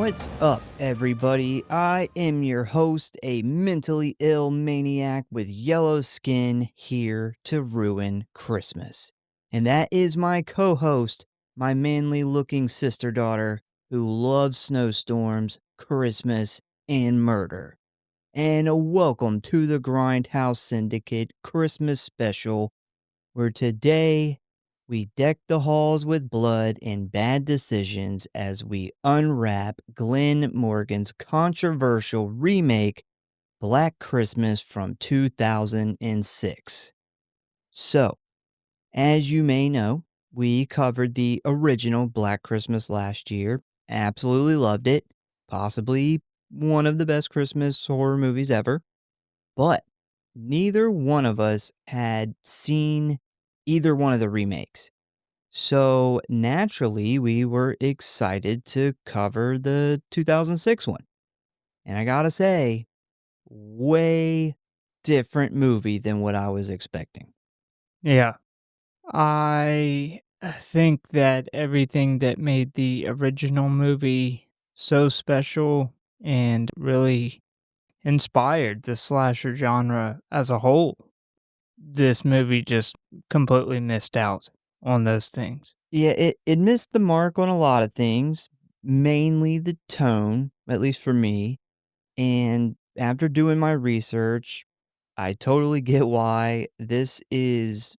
What's up, everybody? I am your host, a mentally ill maniac with yellow skin here to ruin Christmas. And that is my co host, my manly looking sister daughter who loves snowstorms, Christmas, and murder. And welcome to the Grindhouse Syndicate Christmas special, where today we deck the halls with blood and bad decisions as we unwrap Glen Morgan's controversial remake, Black Christmas from 2006. So, as you may know, we covered the original Black Christmas last year. Absolutely loved it. Possibly one of the best Christmas horror movies ever. But neither one of us had seen either one of the remakes. So naturally, we were excited to cover the 2006 one. And I gotta say, way different movie than what I was expecting. Yeah. I think that everything that made the original movie so special and really inspired the slasher genre as a whole, this movie just completely missed out on those things. Yeah, it missed the mark on a lot of things, mainly the tone, at least for me. And after doing my research, I totally get why this is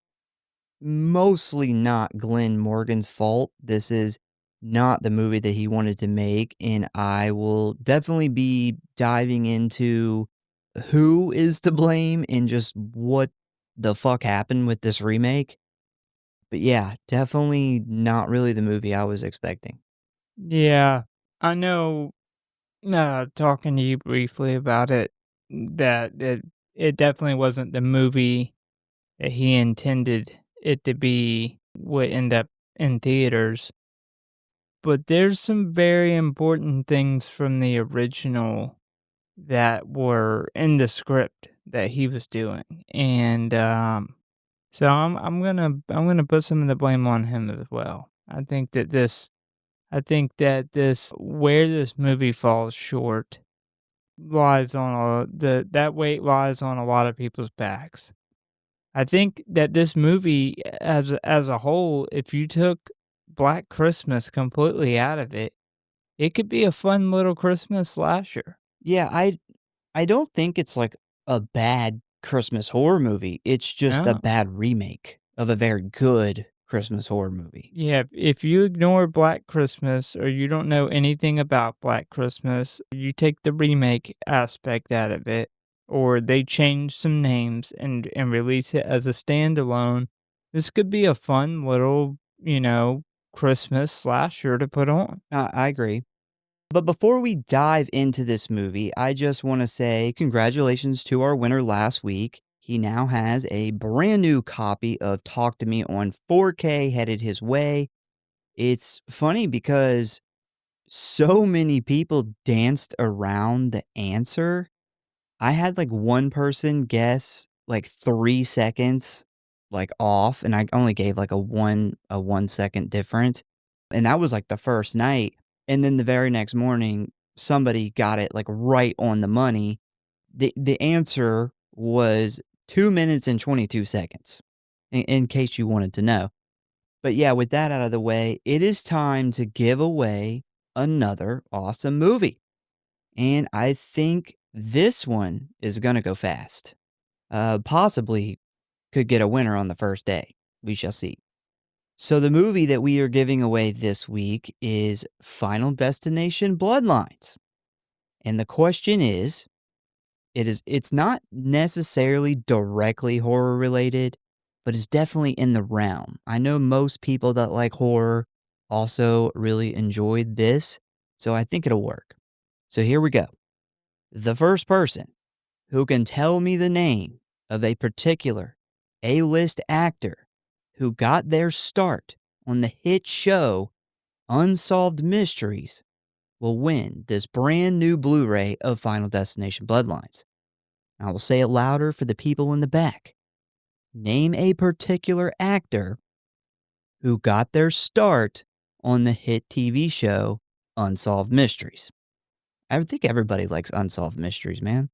mostly not Glen Morgan's fault. This is not the movie that he wanted to make, and I will definitely be diving into who is to blame and just what the fuck happened with this remake. But yeah, definitely not really the movie I was expecting. Yeah. I know, talking to you briefly about it, that it definitely wasn't the movie that he intended it to be would end up in theaters. But there's some very important things from the original that were in the script that he was doing, and, so I'm gonna put some of the blame on him as well. I think that this where this movie falls short lies on that weight lies on a lot of people's backs. I think that this movie as a whole, if you took Black Christmas completely out of it, it could be a fun little Christmas slasher. Yeah, I don't think it's like a bad Christmas horror movie. It's just a No. bad remake of a very good Christmas horror movie. Yeah, if you ignore Black Christmas or you don't know anything about Black Christmas, you take the remake aspect out of it, or they change some names and release it as a standalone, this could be a fun little, Christmas slasher to put on. I agree. But before we dive into this movie, I just want to say congratulations to our winner last week. He now has a brand new copy of Talk to Me on 4K headed his way. It's funny because so many people danced around the answer. I had like one person guess like 3 seconds like off, and I only gave like a 1 second difference. And that was like the first night. And then the very next morning, somebody got it like right on the money. The answer was 2 minutes and 22 seconds, in case you wanted to know. But yeah, with that out of the way, it is time to give away another awesome movie. And I think this one is going to go fast. Possibly could get a winner on the first day. We shall see. So the movie that we are giving away this week is Final Destination Bloodlines. And the question is, it's not necessarily directly horror related, but it's definitely in the realm. I know most people that like horror also really enjoyed this, so I think it'll work. So here we go. The first person who can tell me the name of a particular A-list actor who got their start on the hit show Unsolved Mysteries will win this brand new Blu-ray of Final Destination Bloodlines. I will say it louder for the people in the back. Name a particular actor who got their start on the hit TV show unsolved mysteries. I think everybody likes unsolved mysteries, man.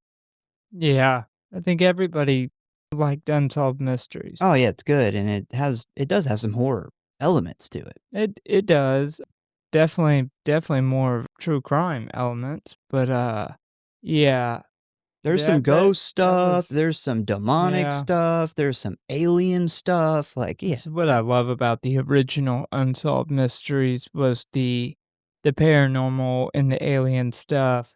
Yeah, I think everybody liked unsolved mysteries. Oh, yeah, it's good, and it does have some horror elements to it. It does. Definitely more of true crime elements, but, yeah, There's some ghost that stuff, was there's some demonic yeah. stuff, there's some alien stuff, like, yeah. This is what I love about the original Unsolved Mysteries was the paranormal and the alien stuff,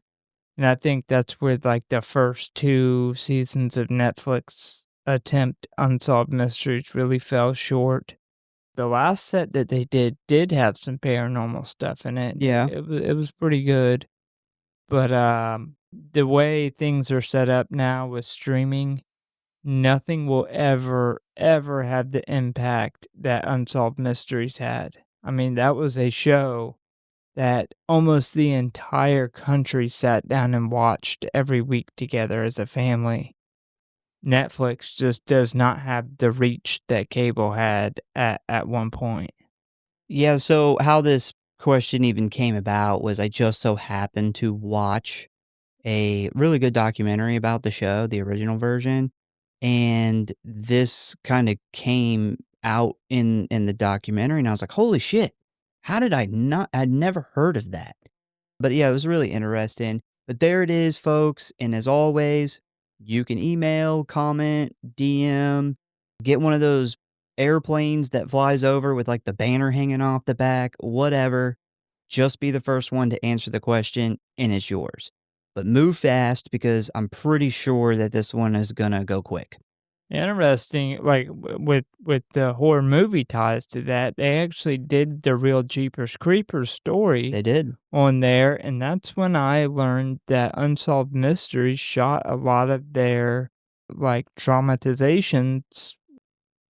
and I think that's where, like, the first 2 seasons of Netflix attempt Unsolved Mysteries really fell short. The last set that they did have some paranormal stuff in it, and Yeah. it was pretty good, but, the way things are set up now with streaming, nothing will ever have the impact that Unsolved Mysteries had. I mean, that was a show that almost the entire country sat down and watched every week together as a family. Netflix just does not have the reach that cable had at one point. Yeah, so how this question even came about was I just so happened to watch a really good documentary about the show, the original version, and this kinda came out in the documentary, and I was like, "Holy shit, how did I not I'd never heard of that." But, yeah, it was really interesting. But there it is, folks, and as always, you can email, comment, DM, get one of those airplanes that flies over with, like, the banner hanging off the back, whatever. Just be the first one to answer the question, and it's yours. But move fast because I'm pretty sure that this one is gonna go quick. Interesting, like, with the horror movie ties to that, they actually did the real Jeepers Creepers story They did. on there, and that's when I learned that Unsolved Mysteries shot a lot of their, like, dramatizations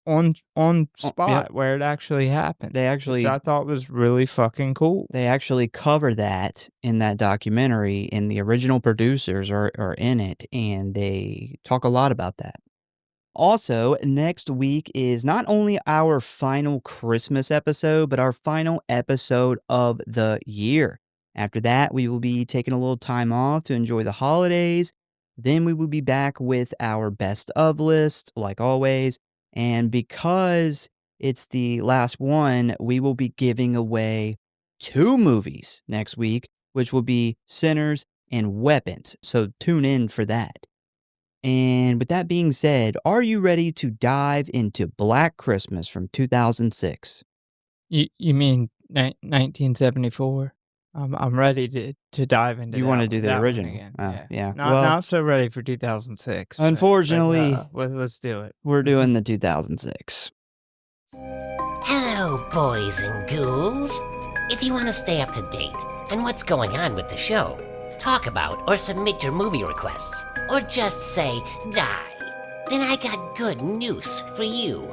on Oh, yep. spot where it actually happened, They which actually I thought was really fucking cool. they actually cover that in that documentary, and the original producers are in it, and they talk a lot about that. Also, next week is not only our final Christmas episode, but our final episode of the year. After that, we will be taking a little time off to enjoy the holidays. Then we will be back with our best of list, like always. And because it's the last one, we will be giving away two movies next week, which will be Sinners and Weapons. So tune in for that. And with that being said, are you ready to dive into Black Christmas from 2006? You mean 1974? I'm ready to dive into You want to do the that one original? again, Oh, yeah. yeah. Not Well, not so ready for 2006, unfortunately, let's do it. we're doing the 2006. Hello, boys and ghouls. If you want to stay up to date on what's going on with the show, talk about or submit your movie requests, or just say die, then I got good news for you.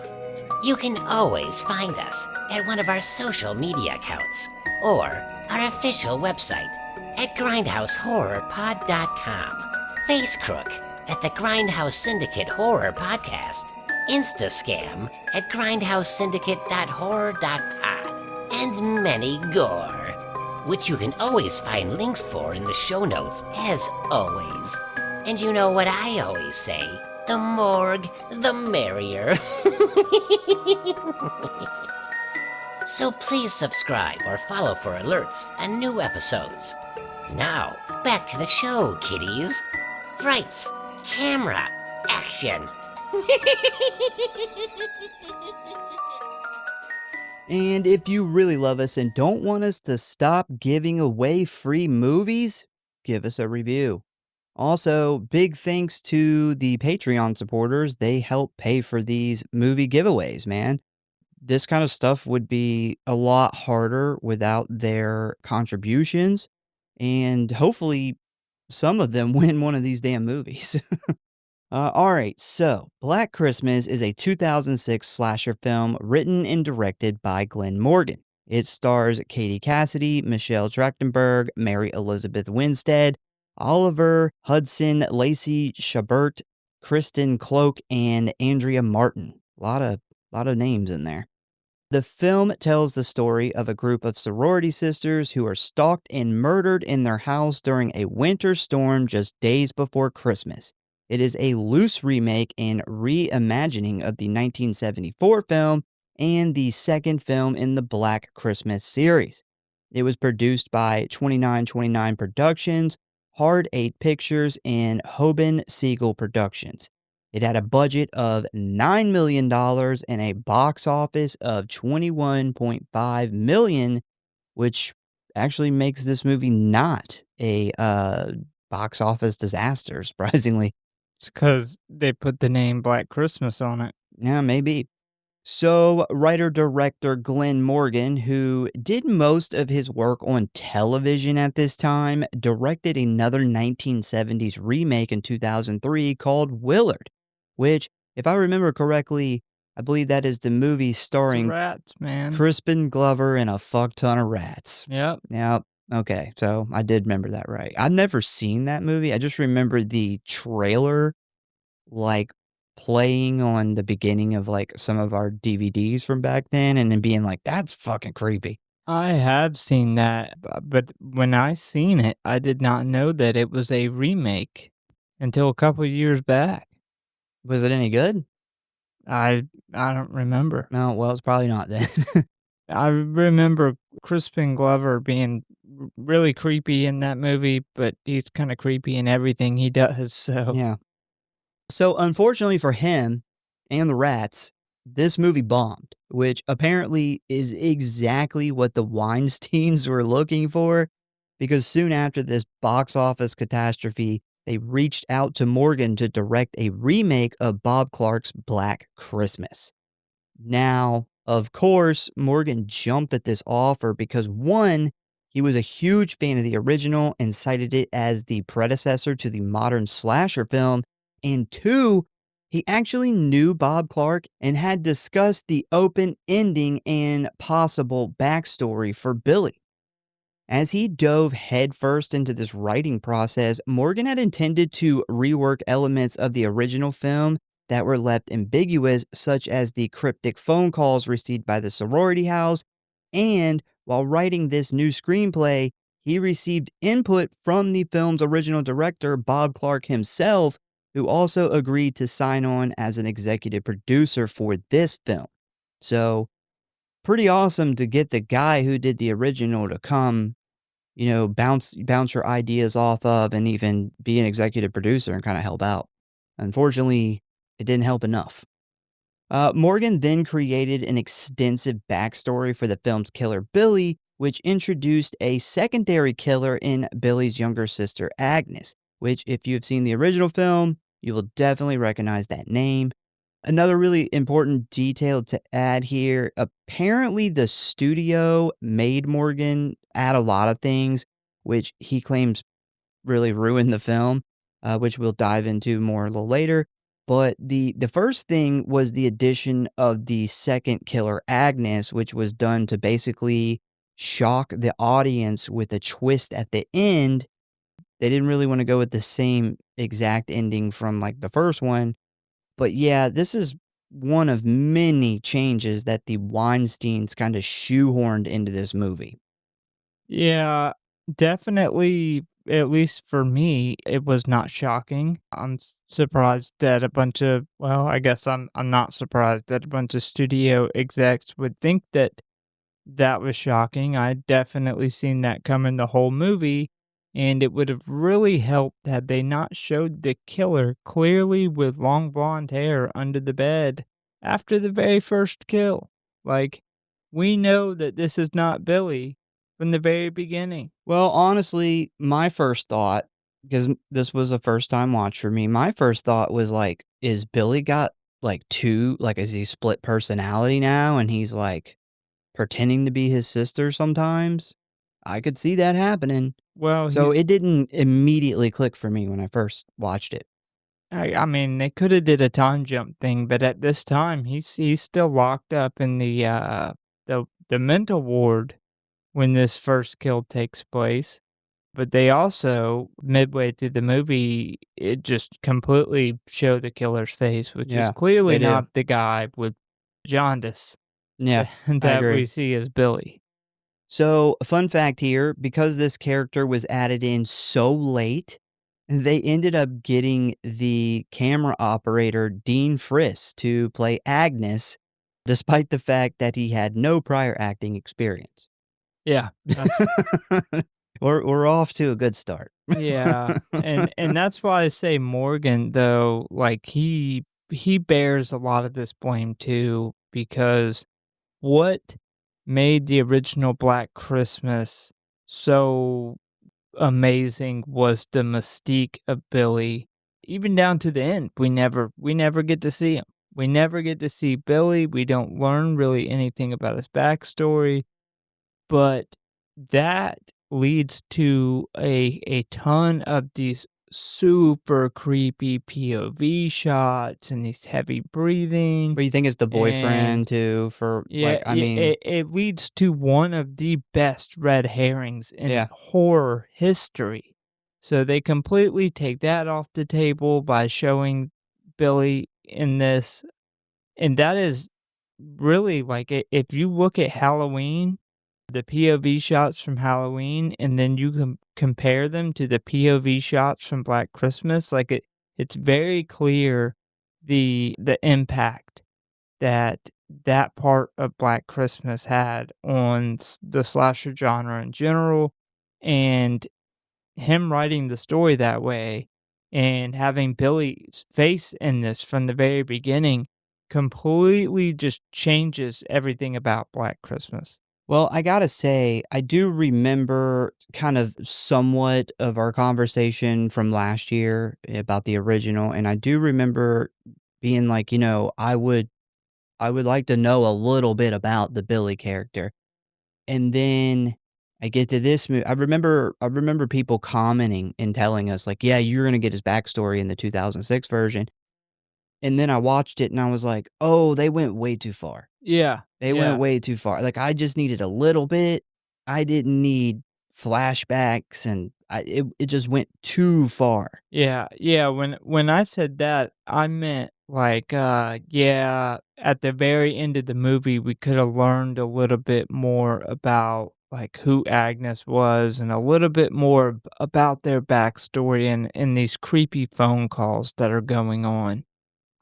You can always find us at one of our social media accounts or our official website at Grindhouse.Horror.Pod.com, Facecrook at the Grindhouse Syndicate Horror Podcast, Instascam at grindhousesyndicate.horror.pod, and many gore, which you can always find links for in the show notes as always. And you know what I always say, the morgue, the merrier. So please subscribe or follow for alerts on new episodes. Now, back to the show, kiddies. Frights, camera, action. And if you really love us and don't want us to stop giving away free movies, give us a review. Also, big thanks to the Patreon supporters. They help pay for these movie giveaways, man. This kind of stuff would be a lot harder without their contributions. And hopefully, some of them win one of these damn movies. All right, so Black Christmas is a 2006 slasher film written and directed by Glen Morgan. It stars Katie Cassidy, Michelle Trachtenberg, Mary Elizabeth Winstead, Oliver Hudson, Lacey Chabert, Kristen Cloak, and Andrea Martin. A lot of names in there. The film tells the story of a group of sorority sisters who are stalked and murdered in their house during a winter storm just days before Christmas. It is a loose remake and reimagining of the 1974 film and the second film in the Black Christmas series. It was produced by 2929 Productions, Hard 8 Pictures, and Hoban Siegel Productions. It had a budget of $9 million and a box office of $21.5 million, which actually makes this movie not a box office disaster, surprisingly. It's because they put the name Black Christmas on it. Yeah, maybe. So, writer director Glen Morgan, who did most of his work on television at this time, directed another 1970s remake in 2003 called Willard, which, if I remember correctly, I believe that is the movie It's starring rats, man. Crispin Glover and a fuck ton of rats. Yep. Yep. Okay, so I did remember that right. I've never seen that movie. I just remember the trailer like, playing on the beginning of, like, some of our DVDs from back then and then being like, "That's fucking creepy." I have seen that, but when I seen it, I did not know that it was a remake until a couple years back. Was it any good? I I don't remember. No, well, it's probably not then. I remember Crispin Glover being really creepy in that movie, but he's kinda creepy in everything he does, so Yeah. So, unfortunately for him and the rats, this movie bombed, which apparently is exactly what the Weinsteins were looking for, because soon after this box office catastrophe, they reached out to Morgan to direct a remake of Bob Clark's Black Christmas. Now, of course, Morgan jumped at this offer because one, he was a huge fan of the original and cited it as the predecessor to the modern slasher film, and two, he actually knew Bob Clark and had discussed the open ending and possible backstory for Billy. As he dove headfirst into this writing process, Morgan had intended to rework elements of the original film that were left ambiguous, such as the cryptic phone calls received by the sorority house. And while writing this new screenplay, he received input from the film's original director, Bob Clark himself, who also agreed to sign on as an executive producer for this film. So, pretty awesome to get the guy who did the original to come, bounce your ideas off of and even be an executive producer and kinda help out. Unfortunately, it didn't help enough. Morgan then created an extensive backstory for the film's killer Billy, which introduced a secondary killer in Billy's younger sister Agnes, which if you've seen the original film, you will definitely recognize that name. Another really important detail to add here, apparently the studio made Morgan add a lot of things, which he claims really ruined the film, which we'll dive into more a little later. But the first thing was the addition of the second killer, Agnes, which was done to basically shock the audience with a twist at the end. They didn't really want to go with the same exact ending from like the first one, but yeah, this is one of many changes that the Weinsteins kind of shoehorned into this movie. yeah, definitely, at least for me, it was not shocking. I'm surprised that a bunch of well, I guess I'm not surprised that a bunch of studio execs would think that that was shocking. I definitely seen that coming the whole movie, and it would have really helped had they not showed the killer clearly with long blonde hair under the bed after the very first kill. Like, we know that this is not Billy from the very beginning. Well, honestly, my first thought, because this was a first time watch for me, my first thought was like, is Billy got like two, like, is he split personality now and he's like pretending to be his sister sometimes? I could see that happening. Well, So he it didn't immediately click for me when I first watched it. I mean, they coulda did a time jump thing, but at this time, he's still locked up in the mental ward when this first kill takes place. But they also, midway through the movie, it just completely show the killer's face, which is Yeah, clearly they do. not the guy with jaundice. Yeah, I that agree. we see as Billy. So, fun fact here, because this character was added in so late, they ended up getting the camera operator Dean Friss to play Agnes, despite the fact that he had no prior acting experience. Yeah, that's We're off to a good start. yeah, and that's why I say Morgan though, like he bears a lot of this blame too, because what made the original Black Christmas so amazing was the mystique of Billy, even down to the end. We never get to see him. We never get to see Billy. We don't learn really anything about his backstory. But that leads to a ton of these super creepy POV shots and these heavy breathing, But you think it's the and boyfriend too for yeah, like, I mean, it leads to one of the best red herrings in yeah. horror history. So they completely take that off the table by showing Billy in this, and that is really like if you look at Halloween, the POV shots from Halloween, and then you compare them to the POV shots from Black Christmas, like it's very clear the impact that that part of Black Christmas had on the slasher genre in general, and him writing the story that way and having Billy's face in this from the very beginning completely just changes everything about Black Christmas. Well, I gotta say, I do remember kind of somewhat of our conversation from last year about the original, and I do remember being like, I would like to know a little bit about the Billy character. And then I get to this movie. I remember people commenting and telling us like, "Yeah, you're gonna get his backstory in the 2006 version." And then I watched it and I was like, "Oh, they went way too far." Yeah, They went yeah, way too far. Like, I just needed a little bit. I didn't need flashbacks, and it just went too far. yeah, yeah. When I said that, I meant like, yeah, at the very end of the movie, we could have learned a little bit more about like who Agnes was and a little bit more about their backstory and these creepy phone calls that are going on.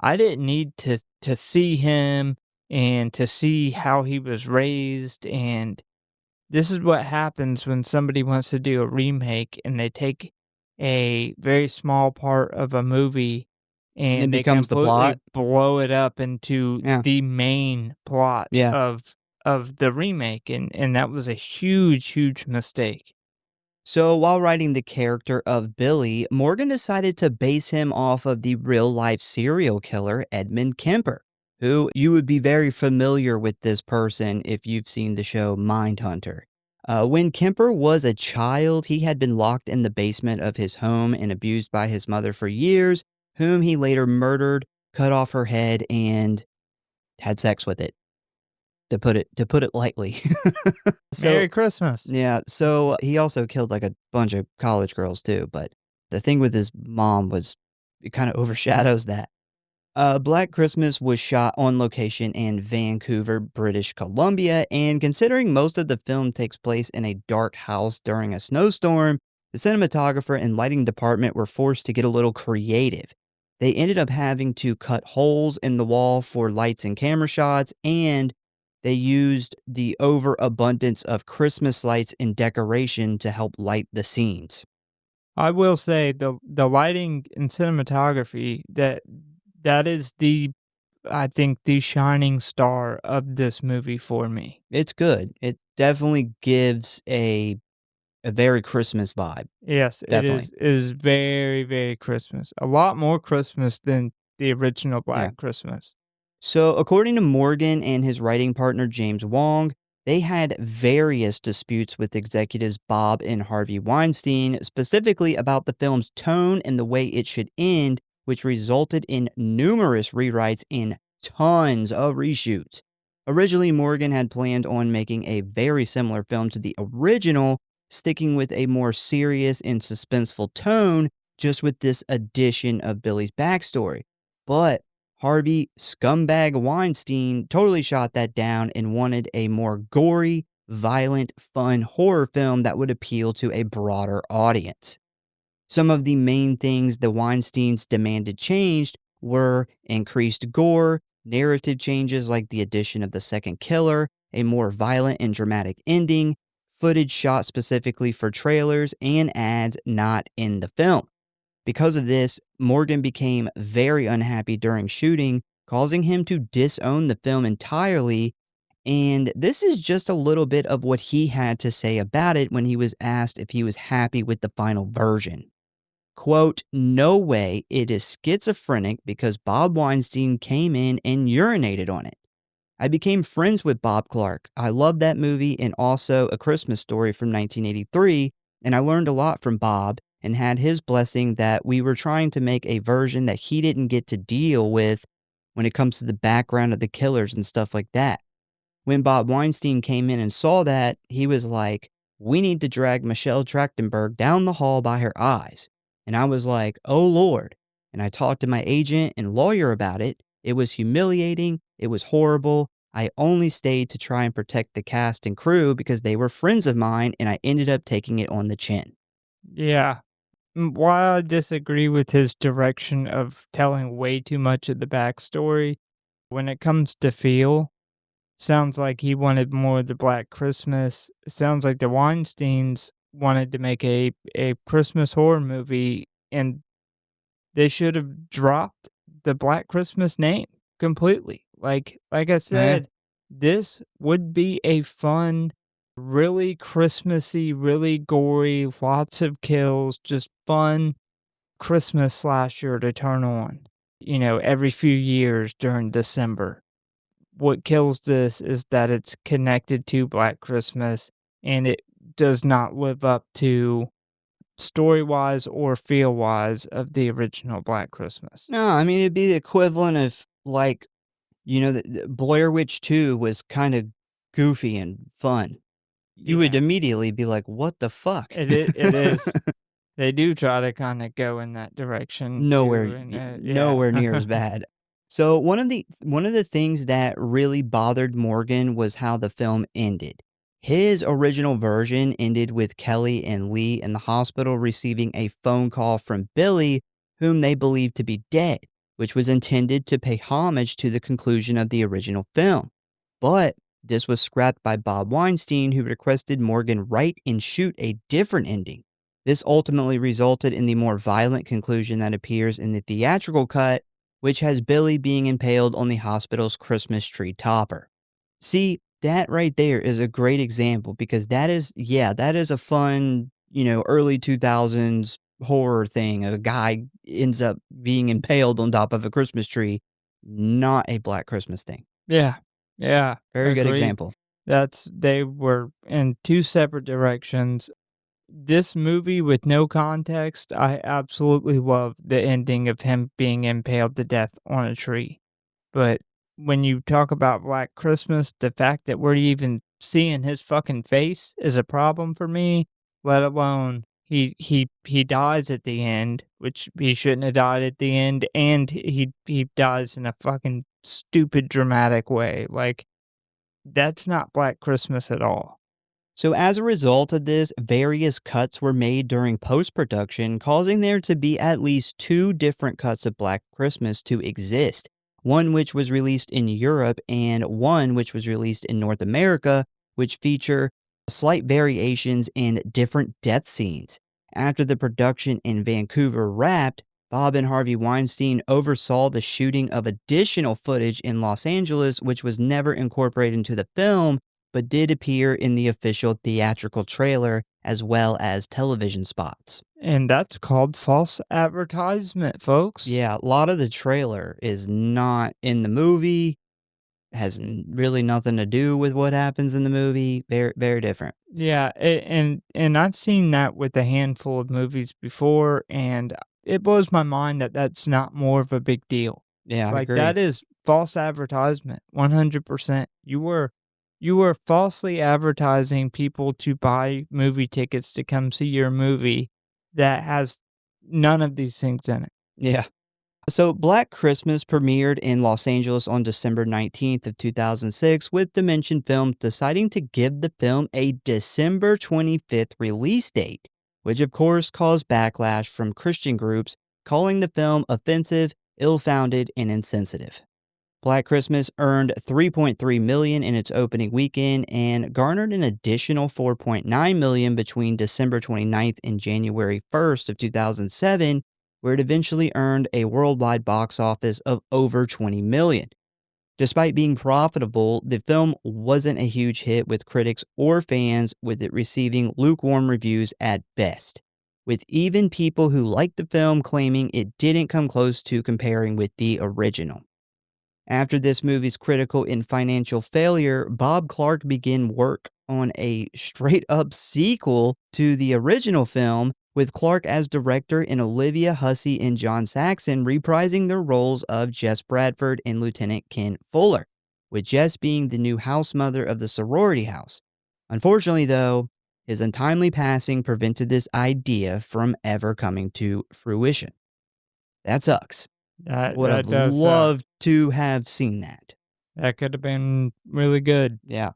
I didn't need to see him and to see how he was raised, and this is what happens when somebody wants to do a remake and they take a very small part of a movie And it and they becomes the plot. completely blow it up into Yeah. the main plot Yeah. of the remake, and that was a huge, huge mistake. So while writing the character of Billy, Morgan decided to base him off of the real life serial killer Edmund Kemper, who you would be very familiar with this person if you've seen the show Mindhunter. When Kemper was a child, he had been locked in the basement of his home and abused by his mother for years, whom he later murdered, cut off her head, and had sex with it. To put it lightly. So Merry Christmas. yeah, so he also killed, like, a bunch of college girls too, but the thing with his mom was it kinda overshadows that. Black Christmas was shot on location in Vancouver, British Columbia, and considering most of the film takes place in a dark house during a snowstorm, the cinematographer and lighting department were forced to get a little creative. They ended up having to cut holes in the wall for lights and camera shots, and they used the overabundance of Christmas lights and decoration to help light the scenes. I will say the lighting and cinematography that is the I think the shining star of this movie for me. It's good. It definitely gives a very Christmas vibe, Yes, definitely. it is very, very Christmas. A lot more Christmas than the original Yeah. Black Christmas. So, according to Morgan and his writing partner James Wong, they had various disputes with executives Bob and Harvey Weinstein, specifically about the film's tone and the way it should end, which resulted in numerous rewrites and tons of reshoots. Originally, Morgan had planned on making a very similar film to the original, sticking with a more serious and suspenseful tone, just with this addition of Billy's backstory. But Harvey Scumbag Weinstein totally shot that down and wanted a more gory, violent, fun horror film that would appeal to a broader audience. Some of the main things the Weinsteins demanded changed were increased gore, narrative changes like the addition of the second killer, a more violent and dramatic ending, footage shot specifically for trailers, and ads not in the film. Because of this, Morgan became very unhappy during shooting, causing him to disown the film entirely. And this is just a little bit of what he had to say about it when he was asked if he was happy with the final version. Quote, "No way, it is schizophrenic because Bob Weinstein came in and urinated on it. I became friends with Bob Clark. I love that movie and also A Christmas Story from 1983, and I learned a lot from Bob and had his blessing that we were trying to make a version that he didn't get to deal with when it comes to the background of the killers and stuff like that. When Bob Weinstein came in and saw that, he was like, we need to drag Michelle Trachtenberg down the hall by her eyes. And I was like, oh Lord. And I talked to my agent and lawyer about it. It was humiliating. It was horrible. I only stayed to try and protect the cast and crew because they were friends of mine, and I ended up taking it on the chin." Yeah. While I disagree with his direction of telling way too much of the backstory, when it comes to feel, sounds like he wanted more of the Black Christmas. Sounds like the Weinsteins wanted to make a Christmas horror movie, and they should have dropped the Black Christmas name completely. Like I Yeah. said, this would be a fun, really Christmassy, really gory, lots of kills, just fun Christmas slasher to turn on, every few years during December. What kills this is that it's connected to Black Christmas, and it does not live up to story-wise or feel-wise of the original Black Christmas. No, I mean, it'd be the equivalent of like, the Blair Witch 2 was kind of goofy and fun. You would Yeah, immediately be like, what the fuck? it is. They do try to kinda go in that direction too, and, yeah. Nowhere near as bad. So one of the things that really bothered Morgan was how the film ended. His original version ended with Kelly and Lee in the hospital receiving a phone call from Billy, whom they believed to be dead, which was intended to pay homage to the conclusion of the original film. But this was scrapped by Bob Weinstein, who requested Morgan write and shoot a different ending. This ultimately resulted in the more violent conclusion that appears in the theatrical cut, which has Billy being impaled on the hospital's Christmas tree topper. See, that right there is a great example because that is a fun, early 2000s horror thing. A guy ends up being impaled on top of a Christmas tree, not a Black Christmas thing. Yeah, yeah, Very good agreed. example. They were in 2 separate directions. This movie with no context, I absolutely love the ending of him being impaled to death on a tree. But when you talk about Black Christmas, the fact that we're even seeing his fucking face is a problem for me, let alone he dies at the end, which he shouldn't have died at the end, and he dies in a fucking stupid dramatic way. Like, that's not Black Christmas at all. So, as a result of this, various cuts were made during post production, causing there to be at least two different cuts of Black Christmas to exist. One which was released in Europe, and one which was released in North America, which feature slight variations and different death scenes. After the production in Vancouver wrapped, Bob and Harvey Weinstein oversaw the shooting of additional footage in Los Angeles, which was never incorporated into the film but did appear in the official theatrical trailer as well as television spots. And that's called false advertisement, folks. Yeah, a lot of the trailer is not in the movie, has really nothing to do with what happens in the movie. Very, very different. Yeah, and I've seen that with a handful of movies before, and it blows my mind that that's not more of a big deal. Yeah, I Like, agree. that is false advertisement, 100%. You were falsely advertising people to buy movie tickets to come see your movie that has none of these things in it. Yeah. So Black Christmas premiered in Los Angeles on December 19th of 2006, with Dimension Films deciding to give the film a December 25th release date, which of course caused backlash from Christian groups calling the film offensive, ill-founded, and insensitive. Black Christmas earned 3.3 million in its opening weekend and garnered an additional 4.9 million between December 29th and January 1st of 2007, where it eventually earned a worldwide box office of over 20 million. Despite being profitable, the film wasn't a huge hit with critics or fans, with it receiving lukewarm reviews at best, with even people who liked the film claiming it didn't come close to comparing with the original. After this movie's critical and financial failure, Bob Clark began work on a straight up sequel to the original film, with Clark as director and Olivia Hussey and John Saxon reprising their roles of Jess Bradford and Lieutenant Ken Fuller, with Jess being the new house mother of the sorority house. Unfortunately, though, his untimely passing prevented this idea from ever coming to fruition. That sucks. Would have That does suck. loved to have seen that. That could have been really good. Yeah.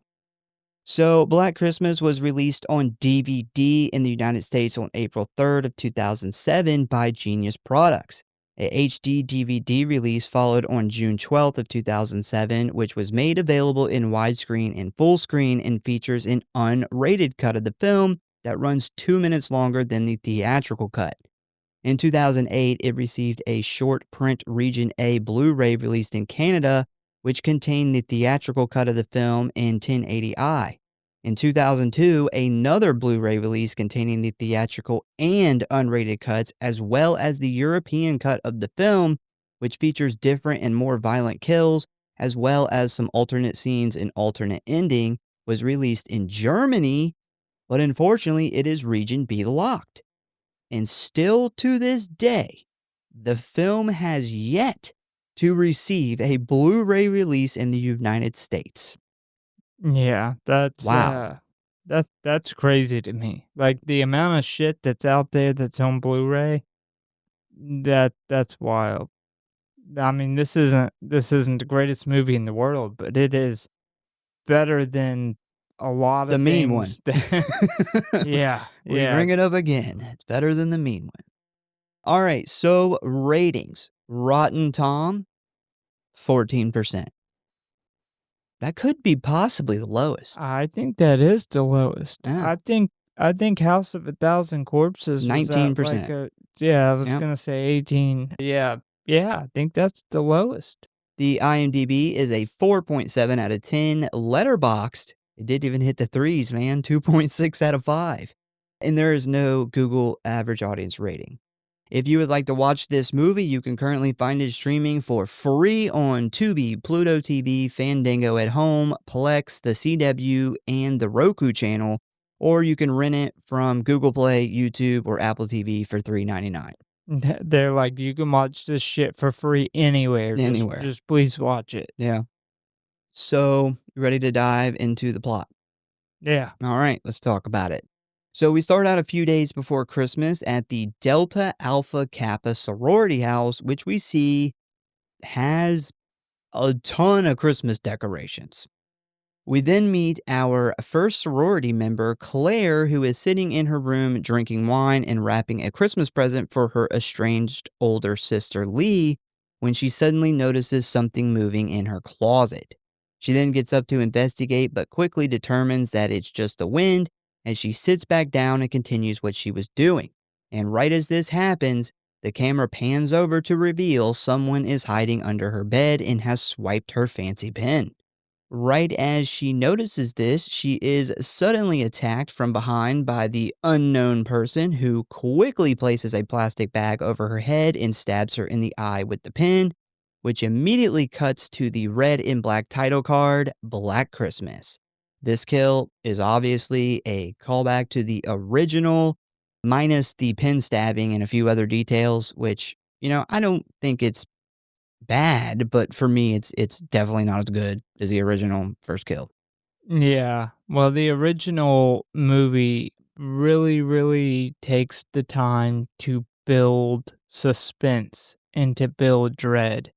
So, Black Christmas was released on DVD in the United States on April 3rd of 2007 by Genius Products. A HD DVD release followed on June 12th of 2007, which was made available in widescreen and full screen and features an unrated cut of the film that runs 2 minutes longer than the theatrical cut. In 2008, it received a short print Region A Blu-ray released in Canada, which contained the theatrical cut of the film in 1080i. In 2002, another Blu-ray release containing the theatrical and unrated cuts, as well as the European cut of the film, which features different and more violent kills, as well as some alternate scenes and alternate ending, was released in Germany, but unfortunately it is Region B locked. And still to this day, the film has yet to receive a Blu-ray release in the United States. Yeah, Wow. that's crazy to me. Like, the amount of shit that's out there that's on Blu-ray, that's wild. I mean, this isn't the greatest movie in the world, but it is better than a lot The of mean one. things that Yeah, We yeah. bring it up again. It's better than the mean one. All right, so ratings. Rotten Tom, 14%. That could be possibly the lowest. I think that is the lowest. Yeah. I think House of a Thousand Corpses was at, like, 19%. a yeah, I was Yep. gonna say 18. Yeah, yeah, I think that's the lowest. The IMDb is a 4.7 out of 10. Letterboxd, it didn't even hit the threes, man. 2.6 out of 5. And there is no Google average audience rating. If you would like to watch this movie, you can currently find it streaming for free on Tubi, Pluto TV, Fandango at Home, Plex, the CW, and the Roku channel, or you can rent it from Google Play, YouTube, or Apple TV for $3.99. They're like, "You can watch this shit for free anywhere, Anywhere. just please watch it." Yeah. So, you ready to dive into the plot? Yeah. All right, let's talk about it. So we start out a few days before Christmas at the Delta Alpha Kappa sorority house, which we see has a ton of Christmas decorations. We then meet our first sorority member, Claire, who is sitting in her room drinking wine and wrapping a Christmas present for her estranged older sister, Lee, when she suddenly notices something moving in her closet. She then gets up to investigate, but quickly determines that it's just the wind, as she sits back down and continues what she was doing. And right as this happens, the camera pans over to reveal someone is hiding under her bed and has swiped her fancy pen. Right as she notices this, she is suddenly attacked from behind by the unknown person, who quickly places a plastic bag over her head and stabs her in the eye with the pen, which immediately cuts to the red and black title card, Black Christmas. This kill is obviously a callback to the original, minus the pen stabbing and a few other details, which, I don't think it's bad, but for me, it's definitely not as good as the original first kill. Yeah. Well, the original movie really, really takes the time to build suspense and to build dread.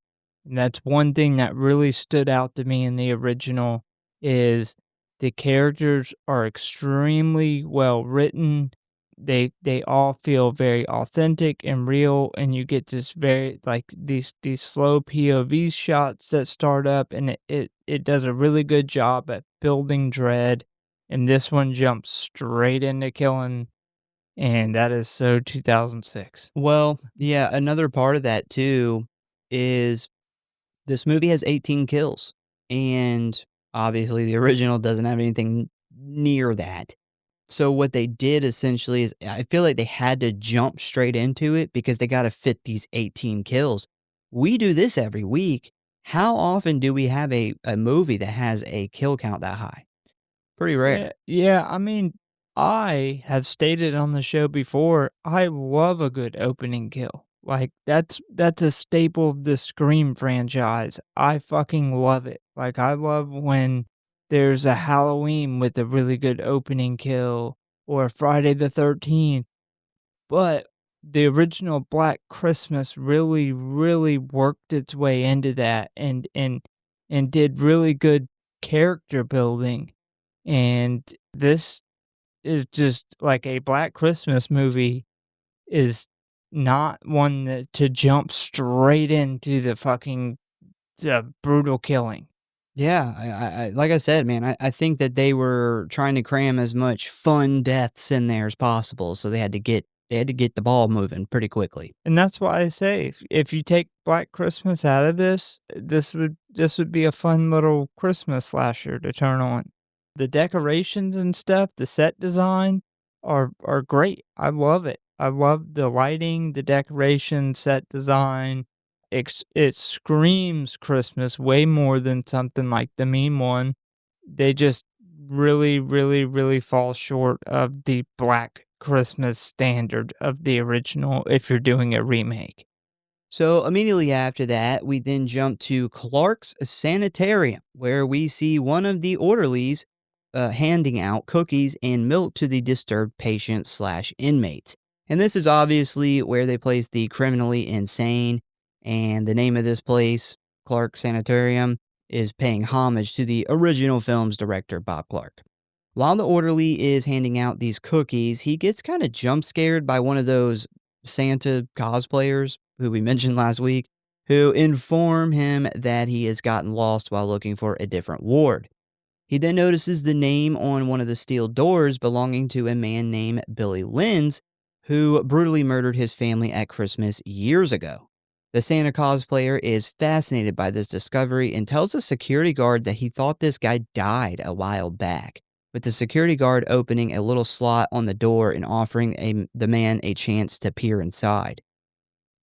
And that's one thing that really stood out to me in the original is the characters are extremely well written. They all feel very authentic and real, and you get this very like these slow POV shots that start up, and it does a really good job at building dread. And this one jumps straight into killing, and that is so 2006. Well, yeah, another part of that too is this movie has 18 kills, and obviously the original doesn't have anything near that. So what they did essentially is I feel like they had to jump straight into it because they gotta fit these 18 kills. We do this every week. How often do we have a movie that has a kill count that high? Pretty Yeah, rare. yeah, I mean, I have stated on the show before, I love a good opening kill. Like that's a staple of the Scream franchise. I fucking love it. Like I love when there's a Halloween with a really good opening kill or Friday the 13th. But the original Black Christmas really, really worked its way into that and did really good character building. And this is just like a Black Christmas movie is not one that to jump straight into the fucking brutal killing. Yeah, I like I said, man, I think that they were trying to cram as much fun deaths in there as possible, so they had to get the ball moving pretty quickly. And that's why I say if you take Black Christmas out of this, this would be a fun little Christmas slasher to turn on. The decorations and stuff, the set design are great. I love it. I love the lighting, the decoration, set design. It screams Christmas way more than something like the meme one. They just really, really, really fall short of the Black Christmas standard of the original if you're doing a remake. So immediately after that, we then jump to Clark's Sanitarium, where we see one of the orderlies handing out cookies and milk to the disturbed patients slash inmates. And this is obviously where they place the criminally insane. And the name of this place, Clark's Sanitarium, is paying homage to the original film's director, Bob Clark. While the orderly is handing out these cookies, he gets kind of jump scared by one of those Santa cosplayers who we mentioned last week, who inform him that he has gotten lost while looking for a different ward. He then notices the name on one of the steel doors belonging to a man named Billy Lenz, who brutally murdered his family at Christmas years ago. The Santa cosplayer is fascinated by this discovery and tells the security guard that he thought this guy died a while back, with the security guard opening a little slot on the door and offering the man a chance to peer inside.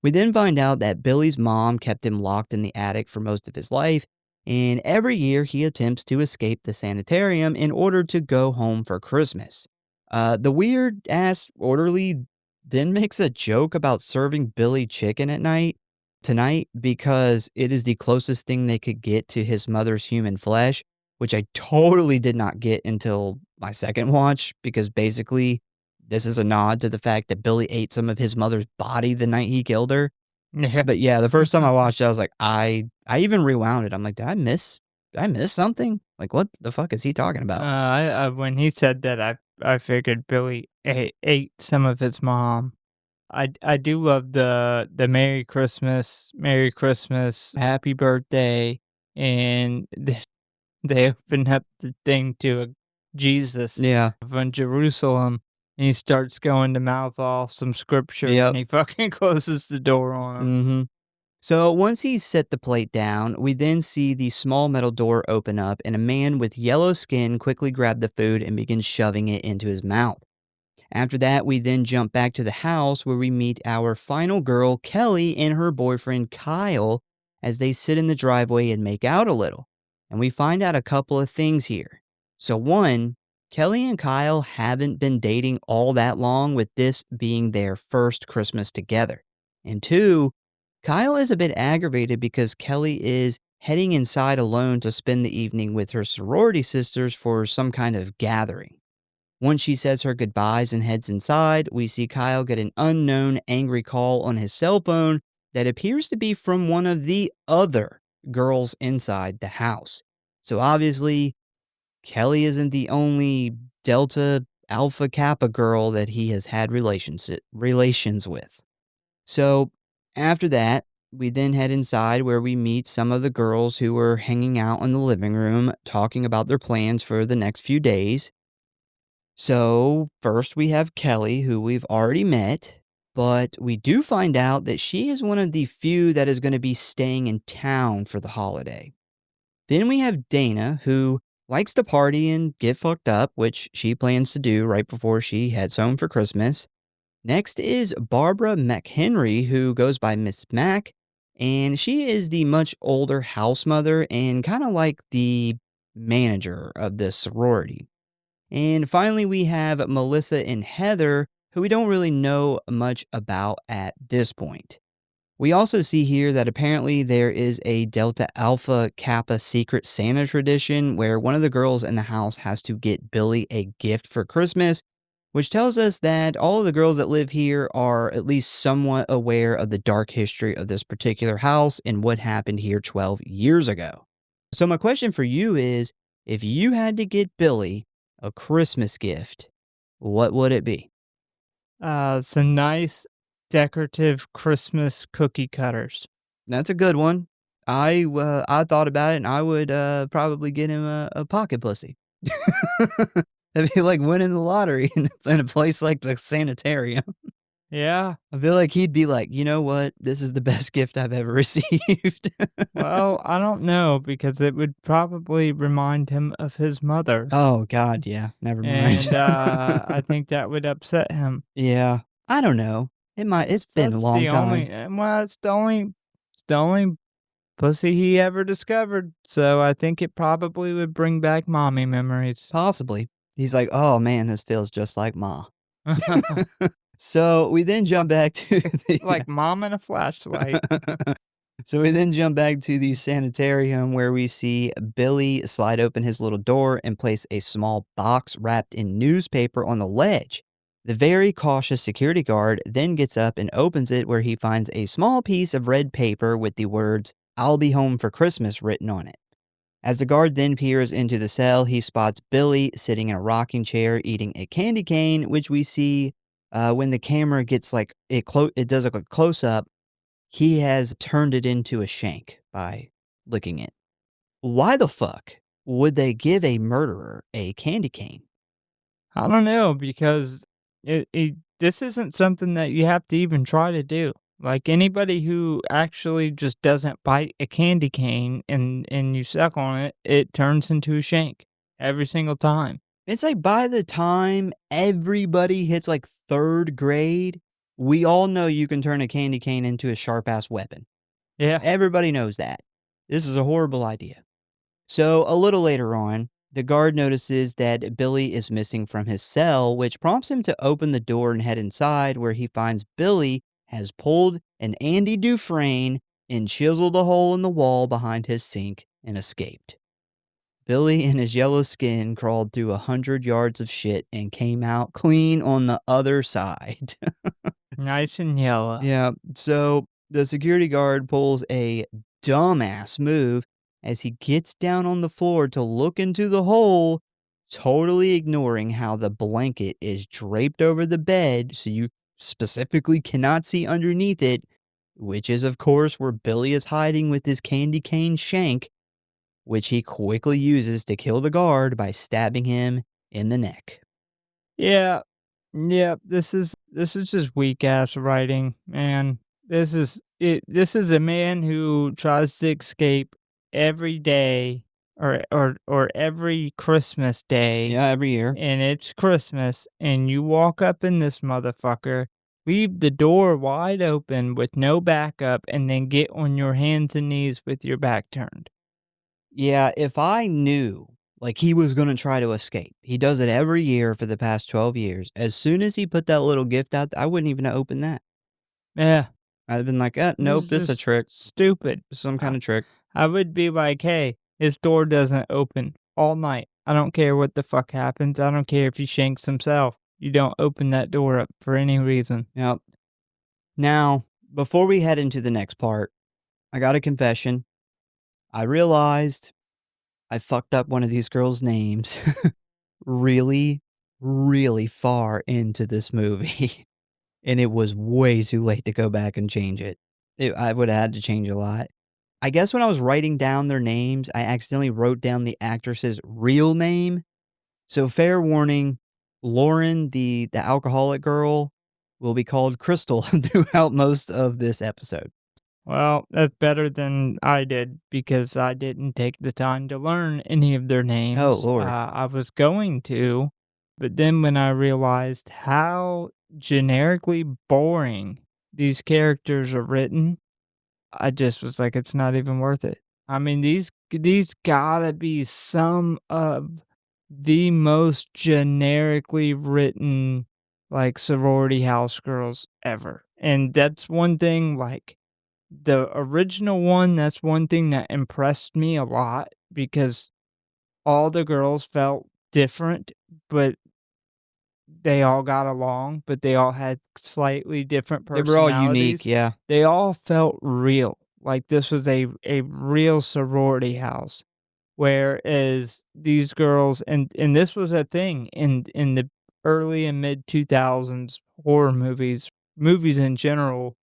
We then find out that Billy's mom kept him locked in the attic for most of his life, and every year he attempts to escape the sanitarium in order to go home for Christmas. The weird ass orderly then makes a joke about serving Billy chicken at night tonight because it is the closest thing they could get to his mother's human flesh, which I totally did not get until my second watch because basically this is a nod to the fact that Billy ate some of his mother's body the night he killed her. Yeah. But yeah, the first time I watched it, I was like, I even rewound it. I'm like, did I miss something? Like, what the fuck is he talking about? I when he said that, I figured Billy ate some of his mom. I do love the Merry Christmas, Happy Birthday, and they open up the thing to a Jesus Yeah. from Jerusalem, and he starts going to mouth off some scripture, and Yep. he fucking closes the door on him. Mm-hmm. So once he's set the plate down, we then see the small metal door open up and a man with yellow skin quickly grab the food and begins shoving it into his mouth. After that, we then jump back to the house where we meet our final girl, Kelly, and her boyfriend, Kyle, as they sit in the driveway and make out a little. And we find out a couple of things here. So, one, Kelly and Kyle haven't been dating all that long, with this being their first Christmas together. And two, Kyle is a bit aggravated because Kelly is heading inside alone to spend the evening with her sorority sisters for some kind of gathering. Once she says her goodbyes and heads inside, we see Kyle get an unknown angry call on his cell phone that appears to be from one of the other girls inside the house. So obviously, Kelly isn't the only Delta Alpha Kappa girl that he has had relations with. So after that, we then head inside where we meet some of the girls who were hanging out in the living room talking about their plans for the next few days. So, first we have Kelly, who we've already met, but we do find out that she is one of the few that is going to be staying in town for the holiday. Then we have Dana, who likes to party and get fucked up, which she plans to do right before she heads home for Christmas. Next is Barbara McHenry, who goes by Miss Mac, and she is the much older house mother and kind of like the manager of this sorority. And finally, we have Melissa and Heather, who we don't really know much about at this point. We also see here that apparently there is a Delta Alpha Kappa Secret Santa tradition where one of the girls in the house has to get Billy a gift for Christmas, which tells us that all of the girls that live here are at least somewhat aware of the dark history of this particular house and what happened here 12 years ago. So, my question for you is if you had to get Billy a Christmas gift, what would it be? Some nice decorative Christmas cookie cutters. That's a good one. I thought about it and I would probably get him a pocket pussy. That'd be like winning the lottery in a place like the sanitarium. Yeah. I feel like he'd be like, you know what? This is the best gift I've ever received. Well, I don't know because it would probably remind him of his mother, Oh God, yeah. Never mind. and I think that would upset him. Yeah. I don't know. It's So been a it's long the only, time. well, it's the only pussy he ever discovered. So I think it probably would bring back mommy memories. Possibly. He's like, oh man, this feels just like Ma. So we then jump back to the Like mom and a flashlight. So we then jump back to the sanitarium where we see Billy slide open his little door and place a small box wrapped in newspaper on the ledge. The very cautious security guard then gets up and opens it where he finds a small piece of red paper with the words, "I'll be home for Christmas" written on it. As the guard then peers into the cell, he spots Billy sitting in a rocking chair eating a candy cane, which we see when the camera gets like it does like a close up. He has turned it into a shank by licking it. Why the fuck would they give a murderer a candy cane? I don't know because this isn't something that you have to even try to do. Like anybody who actually just doesn't bite a candy cane and you suck on it, it turns into a shank every single time. It's like by the time everybody hits like third grade, we all know you can turn a candy cane into a sharp ass weapon. Yeah. Everybody knows that. This is a horrible idea. So, a little later on, the guard notices that Billy is missing from his cell, which prompts him to open the door and head inside, where he finds Billy has pulled an Andy Dufresne and chiseled a hole in the wall behind his sink and escaped. Billy, in his yellow skin, crawled through 100 yards of shit and came out clean on the other side. Nice and yellow. Yeah, so the security guard pulls a dumbass move as he gets down on the floor to look into the hole, totally ignoring how the blanket is draped over the bed so you specifically cannot see underneath it, which is, of course, where Billy is hiding with his candy cane shank, which he quickly uses to kill the guard by stabbing him in the neck. Yeah. Yeah, this is just weak ass writing, man. This is a man who tries to escape every day or every Christmas day, Yeah, every year. and it's Christmas, and you walk up in this motherfucker, leave the door wide open with no backup, and then get on your hands and knees with your back turned. Yeah, if I knew, like, he was gonna try to escape, he does it every year for the past 12 years. As soon as he put that little gift out, I wouldn't even have opened that. Yeah, I'd have been like, this nope, is this is a just trick. stupid. Some I kind of trick." I would be like, "Hey, his door doesn't open all night. I don't care what the fuck happens. I don't care if he shanks himself. You don't open that door up for any reason." Yep. Now, Before we head into the next part, I got a confession. I realized I fucked up one of these girls' names really, really far into this movie, and it was way too late to go back and change it. I would have had to change a lot. I guess when I was writing down their names, I accidentally wrote down the actress's real name. So fair warning, Lauren, the alcoholic girl, will be called Crystal throughout most of this episode. Well, that's better than I did because I didn't take the time to learn any of their Oh, names. Lord. I was going to, but then when I realized how generically boring these characters are written, I just was like, it's not even worth it. I mean, these gotta be some of the most generically written like sorority house girls ever. And that's one thing like the original one, that's one thing that impressed me a lot because all the girls felt different, but they all got along, but they all had slightly different They were all unique, personalities. yeah. They all felt real, like this was a real sorority house, whereas these girls and this was a thing in the early and mid 2000s horror movies in general,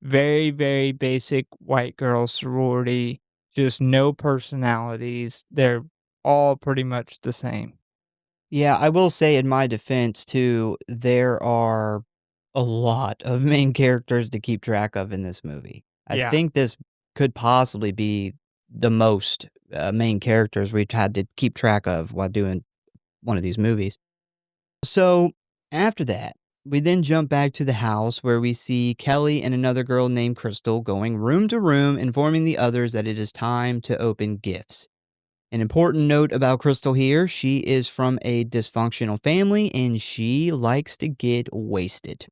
very, very basic white girl sorority, just no personalities. They're all pretty much the same. Yeah, I will say in my defense too, there are a lot of main characters to keep track of in this movie. I Yeah. think this could possibly be the most, main characters we've had to keep track of while doing one of these movies. So, after that, we then jump back to the house where we see Kelly and another girl named Crystal going room to room, informing the others that it is time to open gifts. An important note about Crystal here, she is from a dysfunctional family and she likes to get wasted.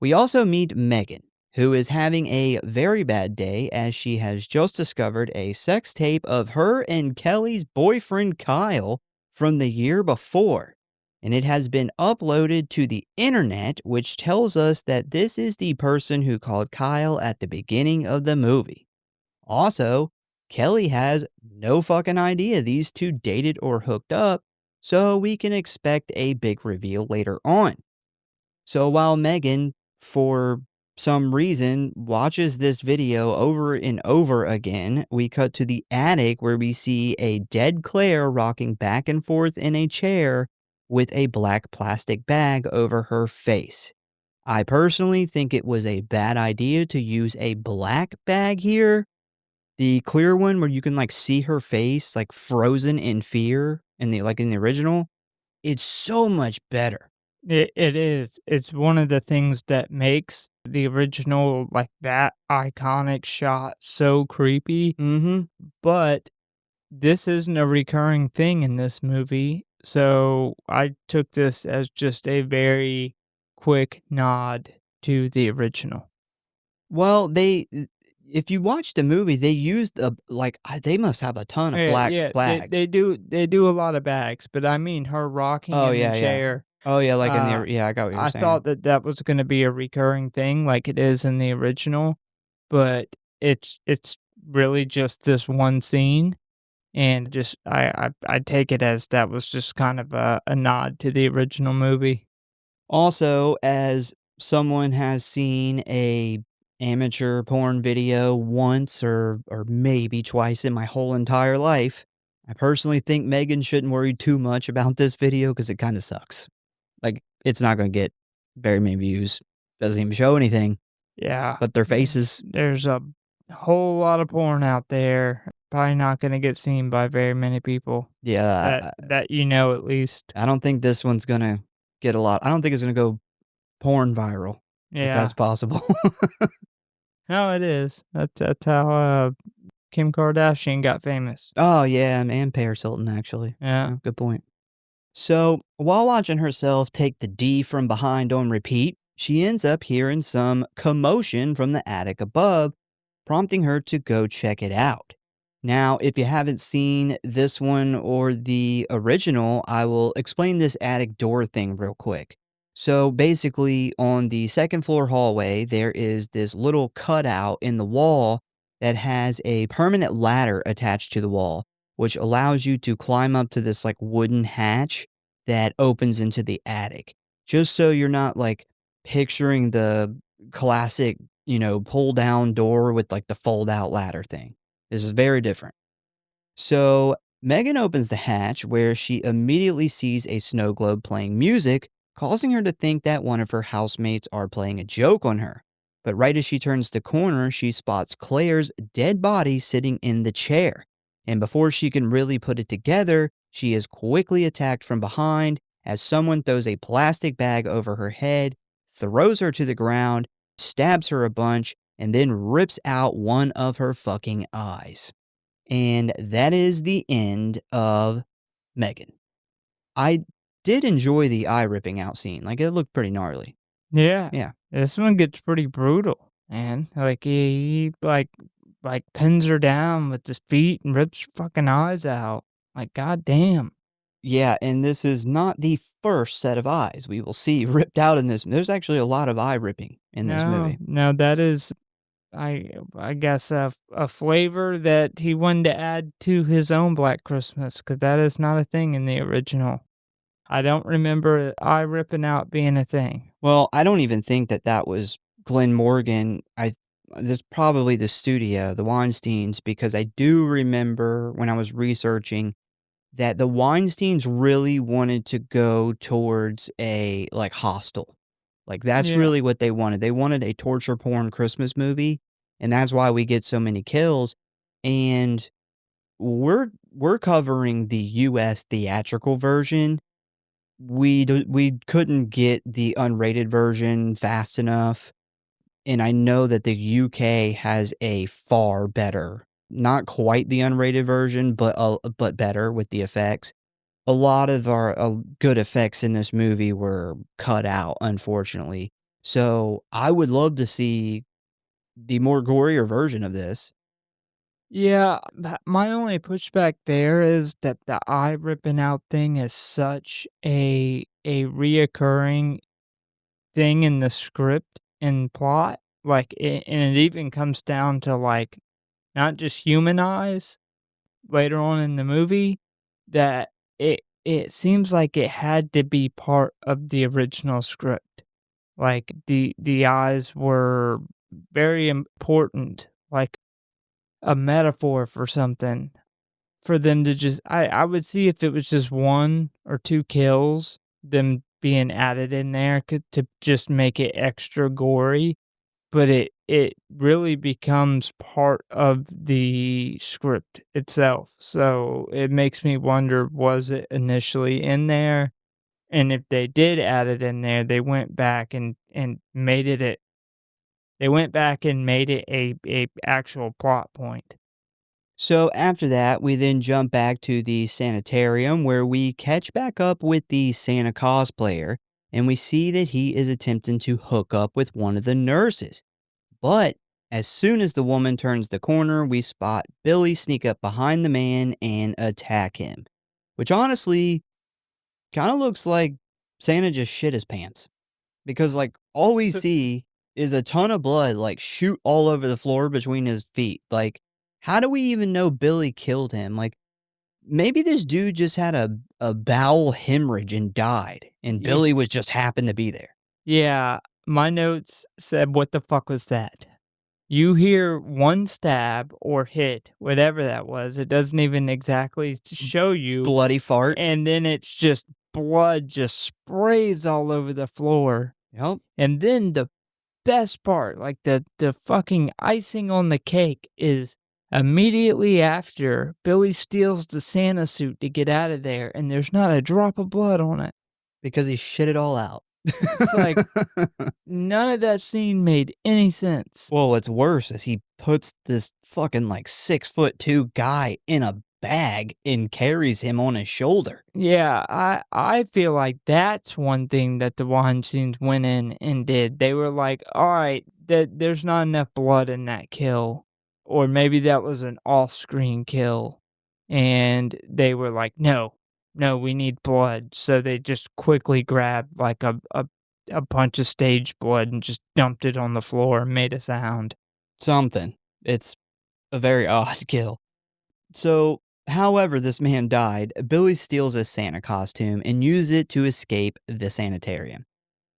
We also meet Megan, who is having a very bad day as she has just discovered a sex tape of her and Kelly's boyfriend Kyle from the year before. And it has been uploaded to the internet, which tells us that this is the person who called Kyle at the beginning of the movie. Also, Kelly has no fucking idea these two dated or hooked up, so we can expect a big reveal later on. So while Megan, for some reason, watches this video over and over again, we cut to the attic where we see a dead Claire rocking back and forth in a chair with a black plastic bag over her face. I personally think it was a bad idea to use a black bag here. The clear one where you can, like, see her face, like, frozen in fear in the original, it's so much better. It is. It's one of the things that makes the original, like, that iconic shot so creepy, Mhm. but this isn't a recurring thing in this movie, so I took this as just a very quick nod to the original. Well, if you watch the movie, they used they must have a ton of Yeah, black yeah, flag. they do a lot of bags, but I mean her rocking Oh, in the yeah, yeah. chair. Oh, yeah, like in Uh, the yeah, I got what you're I saying. thought that that was gonna be a recurring thing like it is in the original, but it's really just this one scene, and just I take it as that was just kind of a nod to the original movie. Also, as someone has seen a amateur porn video once or maybe twice in my whole entire life, I personally think Megan shouldn't worry too much about this video because it kinda sucks. Like, it's not gonna get very many views. Doesn't even show anything Yeah, but their faces. there's a whole lot of porn out there, probably not gonna get seen by very many people Yeah, that you know at least. I don't think this one's gonna get a lot I don't think it's gonna go porn viral, if that's Yeah. possible. No, it is. That's how, Kim Kardashian got famous. Oh, yeah, and Paris Hilton, actually. Yeah. Yeah, good point. So, while watching herself take the D from behind on repeat, she ends up hearing some commotion from the attic above, prompting her to go check it out. Now, if you haven't seen this one or the original, I will explain this attic door thing real quick. So basically, on the second floor hallway, there is this little cutout in the wall that has a permanent ladder attached to the wall, which allows you to climb up to this like wooden hatch that opens into the attic. Just so you're not like picturing the classic, pull down door with like the fold out ladder thing. This is very different. So Megan opens the hatch where she immediately sees a snow globe playing music, causing her to think that one of her housemates are playing a joke on her. But right as she turns the corner, she spots Claire's dead body sitting in the chair. And before she can really put it together, she is quickly attacked from behind as someone throws a plastic bag over her head, throws her to the ground, stabs her a bunch, and then rips out one of her fucking eyes. And that is the end of Megan. I did enjoy the eye ripping out scene. Like, it looked pretty gnarly. Yeah. Yeah. This one gets pretty brutal, man. Like, he pins her down with his feet and rips her fucking eyes out. Like, goddamn. Yeah, and this is not the first set of eyes we will see ripped out in this. There's actually a lot of eye ripping in this No, movie. no, that is, I guess, a flavor that he wanted to add to his own Black Christmas, because that is not a thing in the original. I don't remember eye ripping out being a thing. Well, I don't even think that that was Glen Morgan. This probably the studio, the Weinsteins, because I do remember when I was researching that the Weinsteins really wanted to go towards a, like, Hostel. Like, that's Yeah. really what they wanted. They wanted a torture porn Christmas movie, and that's why we get so many kills, and we're covering the US theatrical version. We couldn't get the unrated version fast enough, and I know that the UK has a far better, not quite the unrated version, but better with the effects. A lot of our good effects in this movie were cut out, unfortunately. So I would love to see the more gorier version of this. Yeah, my only pushback there is that the eye ripping out thing is such a reoccurring thing in the script and plot. Like, and it even comes down to like not just human eyes later on in the movie, that it seems like it had to be part of the original script. Like the eyes were very important, like a metaphor for something. For them to just, I would see if it was just 1 or 2 kills, them being added in there could to just make it extra gory, but it really becomes part of the script itself, so it makes me wonder, was it initially in there? And if they did add it in there, they went back and made it a actual plot point. So after that, we then jump back to the sanitarium where we catch back up with the Santa cosplayer, and we see that he is attempting to hook up with one of the nurses. But as soon as the woman turns the corner, we spot Billy sneak up behind the man and attack him, which honestly kind of looks like Santa just shit his pants. Because, like, all we see is a ton of blood, like, shoot all over the floor between his feet. Like, how do we even know Billy killed him? Like, maybe this dude just had a bowel hemorrhage and died, and Yeah. Billy was just happened to be there. Yeah, my notes said, "What the fuck was that?" You hear one stab or hit, whatever that was, it doesn't even exactly show you, Bloody fart. and then it's just blood just sprays all over the floor, Yep. and then the best part, like, the fucking icing on the cake is immediately after Billy steals the Santa suit to get out of there, and there's not a drop of blood on it. Because he shit it all out. It's like, none of that scene made any sense. Well, what's worse is he puts this fucking, like, 6'2" guy in a bag and carries him on his shoulder. Yeah, I feel like that's one thing that the Weinsteins went in and did. They were like, "Alright, there's not enough blood in that kill," or maybe that was an off-screen kill, and they were like, "No, no, we need blood," so they just quickly grabbed, like, a a bunch of stage blood and just dumped it on the floor and made a sound. Something. It's a very odd kill. So, however this man died, Billy steals a Santa costume and uses it to escape the sanitarium.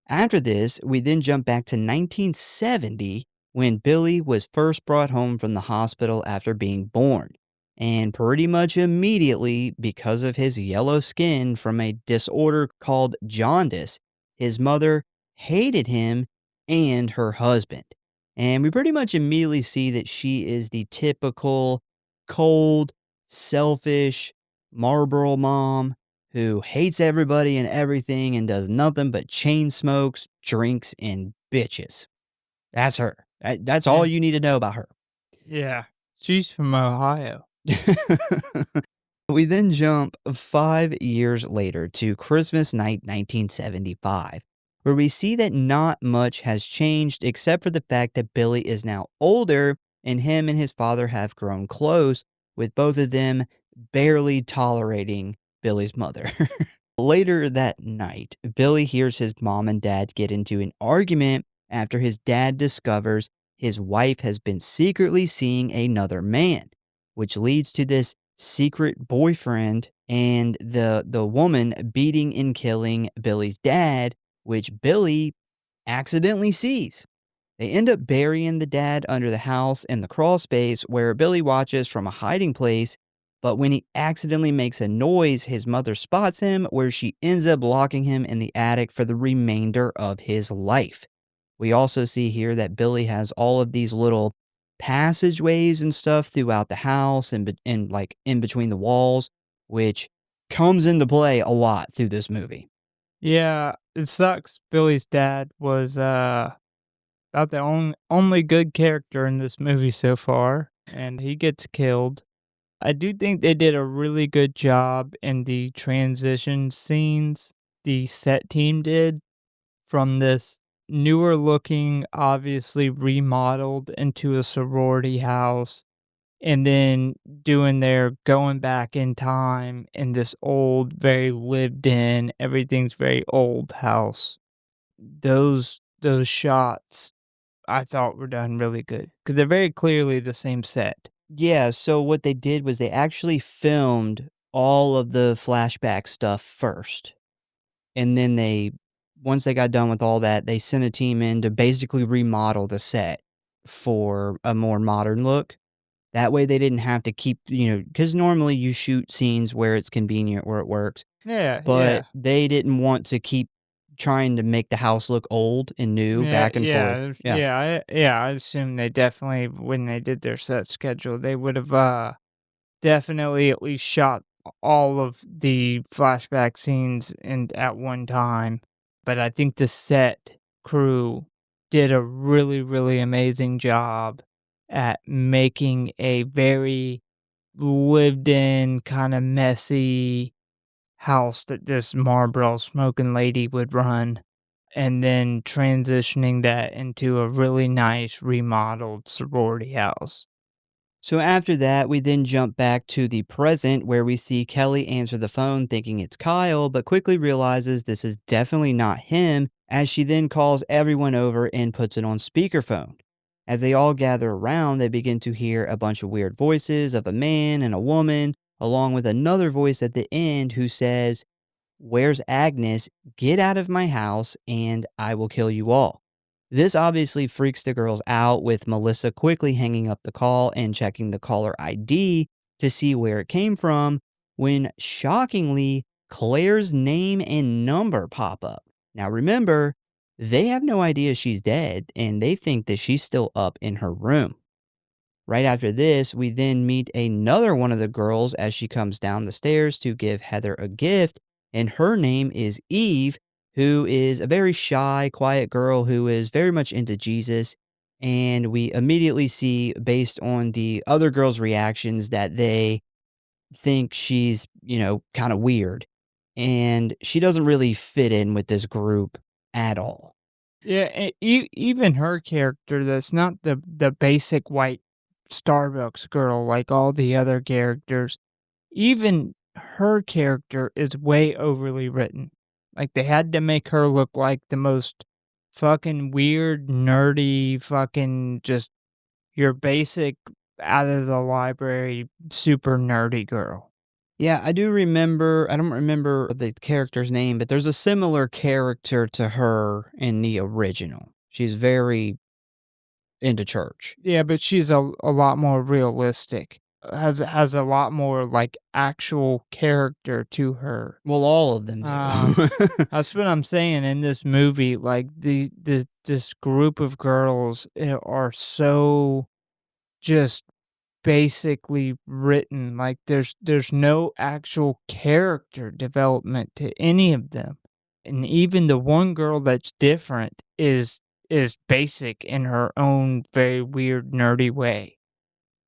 After this, we then jump back to 1970 when Billy was first brought home from the hospital after being born. And pretty much immediately, because of his yellow skin from a disorder called jaundice, his mother hated him and her husband. And we pretty much immediately see that she is the typical cold, selfish Marlboro mom who hates everybody and everything and does nothing but chain smokes, drinks, and bitches. That's her. That's all Yeah. you need to know about her. Yeah. She's from Ohio. We then jump 5 years later to Christmas night 1975, where we see that not much has changed except for the fact that Billy is now older and him and his father have grown close, with both of them barely tolerating Billy's mother. Later that night, Billy hears his mom and dad get into an argument after his dad discovers his wife has been secretly seeing another man, which leads to this secret boyfriend and the woman beating and killing Billy's dad, which Billy accidentally sees. They end up burying the dad under the house in the crawl space where Billy watches from a hiding place, but when he accidentally makes a noise, his mother spots him where she ends up locking him in the attic for the remainder of his life. We also see here that Billy has all of these little passageways and stuff throughout the house and like in between the walls, which comes into play a lot through this movie. Yeah, it sucks. Billy's dad was about the only good character in this movie so far, and he gets killed. I do think they did a really good job in the transition scenes. The set team did from this newer looking, obviously remodeled into a sorority house, and then doing their going back in time in this old, very lived in, everything's very old house. Those shots I thought were done really good because 'cause they're very clearly the same set. Yeah, so what they did was they actually filmed all of the flashback stuff first. And then once they got done with all that, they sent a team in to basically remodel the set for a more modern look. That way they didn't have to keep, because normally you shoot scenes where it's convenient, where it works, Yeah, but yeah. they didn't want to keep trying to make the house look old and new Yeah, back and forth. Yeah. I assume they definitely when they did their set schedule, they would've, definitely at least shot all of the flashback scenes in at one time, but I think the set crew did a really, really amazing job at making a very lived in, kinda messy house that this Marlboro smoking lady would run, and then transitioning that into a really nice remodeled sorority house. So after that, we then jump back to the present where we see Kelly answer the phone thinking it's Kyle, but quickly realizes this is definitely not him as she then calls everyone over and puts it on speakerphone. As they all gather around, they begin to hear a bunch of weird voices of a man and a woman, along with another voice at the end who says, "Where's Agnes? Get out of my house and I will kill you all." This obviously freaks the girls out, with Melissa quickly hanging up the call and checking the caller ID to see where it came from, when shockingly, Claire's name and number pop up. Now remember, they have no idea she's dead and they think that she's still up in her room. Right after this, we then meet another one of the girls as she comes down the stairs to give Heather a gift, and her name is Eve, who is a very shy, quiet girl who is very much into Jesus. And we immediately see, based on the other girls' reactions, that they think she's, kind of weird. And she doesn't really fit in with this group at all. Yeah, even her character that's not the basic white Starbucks girl like all the other characters, even her character is way overly written. Like, they had to make her look like the most fucking weird, nerdy, fucking just your basic out of the library, super nerdy girl. Yeah, I do remember I don't remember the character's name, but there's a similar character to her in the original. She's very into church. Yeah, but she's a lot more realistic. Has a lot more, like, actual character to her. Well, all of them Um, do. that's what I'm saying in this movie, like, this group of girls, are so just basically written, like, there's no actual character development to any of them, and even the one girl that's different is basic in her own very weird, nerdy way.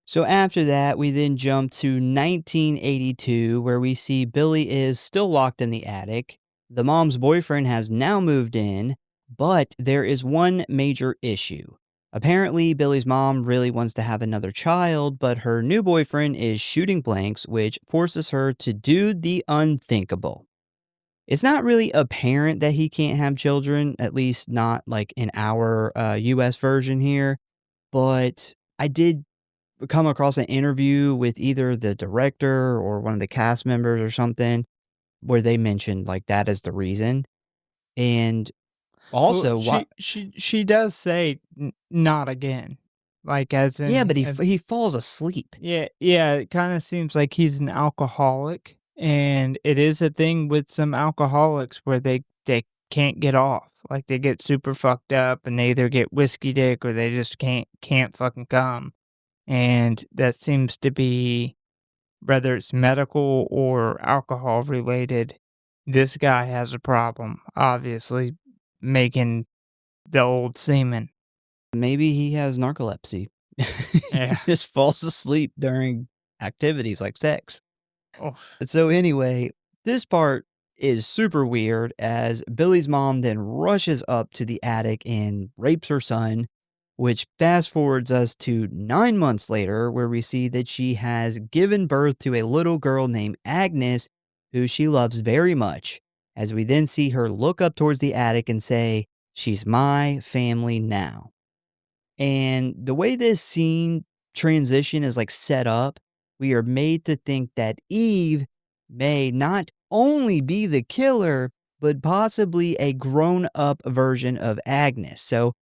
So after that, we then jump to 1982, where we see Billy is still locked in the attic. The mom's boyfriend has now moved in, but there is one major issue. Apparently, Billy's mom really wants to have another child, but her new boyfriend is shooting blanks, which forces her to do the unthinkable. It's not really apparent that he can't have children, at least not like in our US version here, but I did come across an interview with either the director or one of the cast members or something where they mentioned like that as the reason. And Well, also, what? she does say, "N not again," like, as Yeah, in but he falls asleep. yeah, it kinda seems like he's an alcoholic, and it is a thing with some alcoholics where they can't get off, like, they get super fucked up, and they either get whiskey dick or they just can't fucking come, and that seems to be whether it's medical or alcohol related, this guy has a problem, obviously, making the old semen. Maybe he has narcolepsy. Yeah. Just falls asleep during activities like sex. Oh, So anyway, this part is super weird as Billy's mom then rushes up to the attic and rapes her son, which fast forwards us to 9 months later, where we see that she has given birth to a little girl named Agnes, who she loves very much. As we then see her look up towards the attic and say, "She's my family now." And the way this scene transition is like set up, we are made to think that Eve may not only be the killer, but possibly a grown up version of Agnes. So,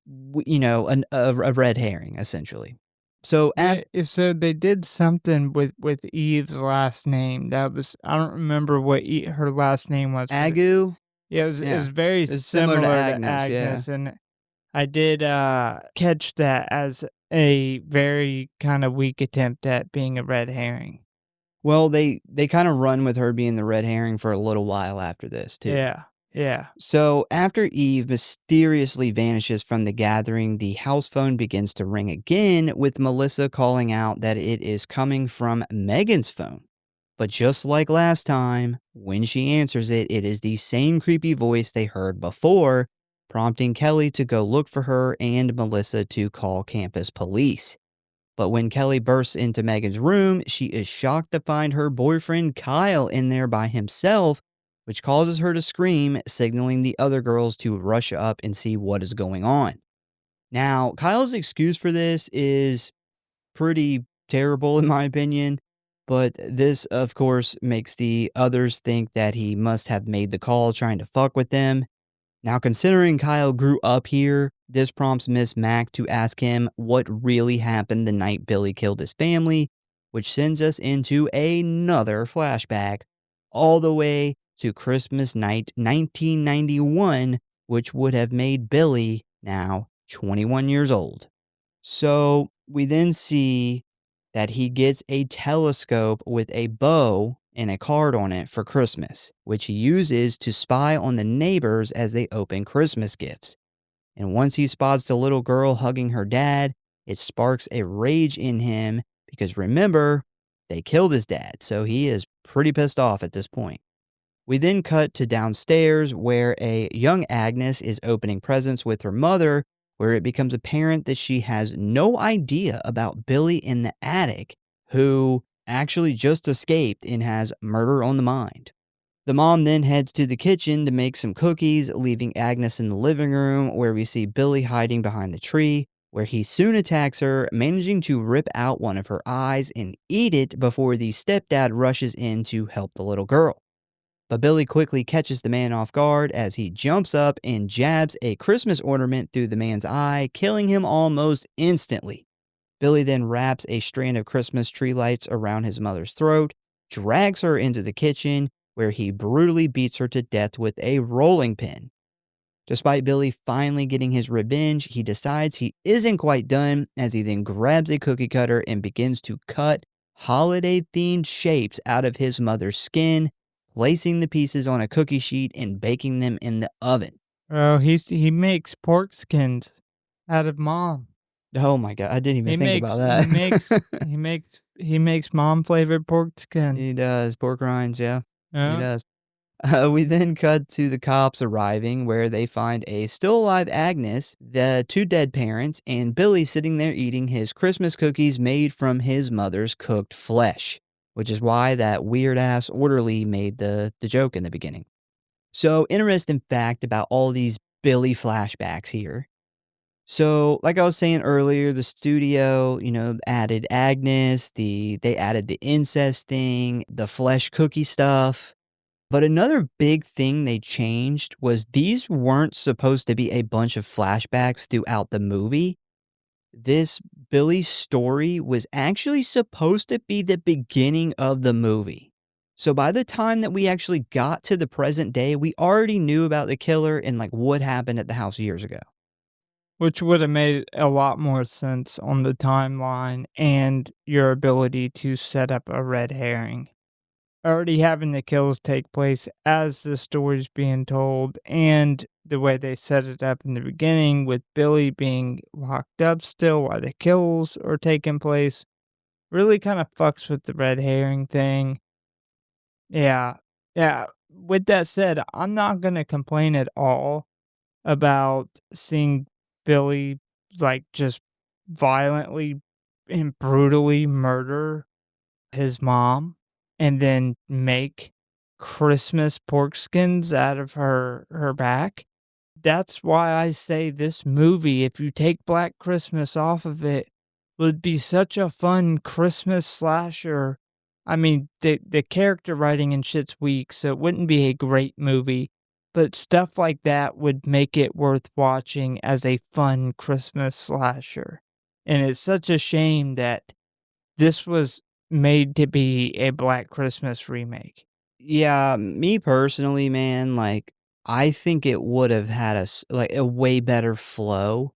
a red herring, essentially. So, yeah, so they did something with Eve's last name, that was I don't remember what her last name was, but Agu, yeah, it was yeah, very it's similar to similar to Agnes, yeah. Agnes, and I did, catch that as a very kinda weak attempt at being a red herring. Well, they kind of run with her being the red herring for a little while after this, too. Yeah, yeah. So, after Eve mysteriously vanishes from the gathering, the house phone begins to ring again, with Melissa calling out that it is coming from Megan's phone. But just like last time, when she answers it, it is the same creepy voice they heard before, prompting Kelly to go look for her and Melissa to call campus police. But when Kelly bursts into Megan's room, she is shocked to find her boyfriend Kyle in there by himself, which causes her to scream, signaling the other girls to rush up and see what is going on. Now, Kyle's excuse for this is pretty terrible, in my opinion, but this, of course, makes the others think that he must have made the call trying to fuck with them. Now, considering Kyle grew up here, this prompts Miss Mac to ask him what really happened the night Billy killed his family, which sends us into another flashback, all the way to Christmas night 1991, which would have made Billy now 21 years old. So we then see that he gets a telescope with a bow and a card on it for Christmas, which he uses to spy on the neighbors as they open Christmas gifts. And once he spots the little girl hugging her dad, it sparks a rage in him because remember, they killed his dad, so he is pretty pissed off at this point. We then cut to downstairs where a young Agnes is opening presents with her mother, where it becomes apparent that she has no idea about Billy in the attic, who actually just escaped and has murder on the mind. The mom then heads to the kitchen to make some cookies, leaving Agnes in the living room, where we see Billy hiding behind the tree, where he soon attacks her, managing to rip out one of her eyes and eat it before the stepdad rushes in to help the little girl. But Billy quickly catches the man off guard as he jumps up and jabs a Christmas ornament through the man's eye, killing him almost instantly. Billy then wraps a strand of Christmas tree lights around his mother's throat, drags her into the kitchen, where he brutally beats her to death with a rolling pin. Despite Billy finally getting his revenge, he decides he isn't quite done as he then grabs a cookie cutter and begins to cut holiday themed shapes out of his mother's skin, placing the pieces on a cookie sheet and baking them in the oven. Oh, he makes pork skins out of mom. Oh my god, I didn't even He think makes about he makes that. he makes mom flavored pork skin. He does. Pork rinds, yeah. He Yeah. does. We then cut to the cops arriving, where they find a still alive Agnes, the two dead parents, and Billy sitting there eating his Christmas cookies made from his mother's cooked flesh, which is why that weird ass orderly made the joke in the beginning. So, interesting fact about all these Billy flashbacks here. So, like I was saying earlier, the studio, added Agnes, they added the incest thing, the flesh cookie stuff. But another big thing they changed was these weren't supposed to be a bunch of flashbacks throughout the movie. This Billy story was actually supposed to be the beginning of the movie. So by the time that we actually got to the present day, we already knew about the killer and like what happened at the house years ago. Which would have made a lot more sense on the timeline and your ability to set up a red herring. Already having the kills take place as the story's being told, and the way they set it up in the beginning with Billy being locked up still while the kills are taking place really kind of fucks with the red herring thing. Yeah. Yeah. With that said, I'm not going to complain at all about seeing Billy, like, just violently and brutally murder his mom and then make Christmas pork skins out of her back. That's why I say this movie, if you take Black Christmas off of it, would be such a fun Christmas slasher. I mean, the character writing and shit's weak, so it wouldn't be a great movie, but stuff like that would make it worth watching as a fun Christmas slasher. And it's such a shame that this was made to be a Black Christmas remake. Yeah, me personally, man, like I think it would have had like a way better flow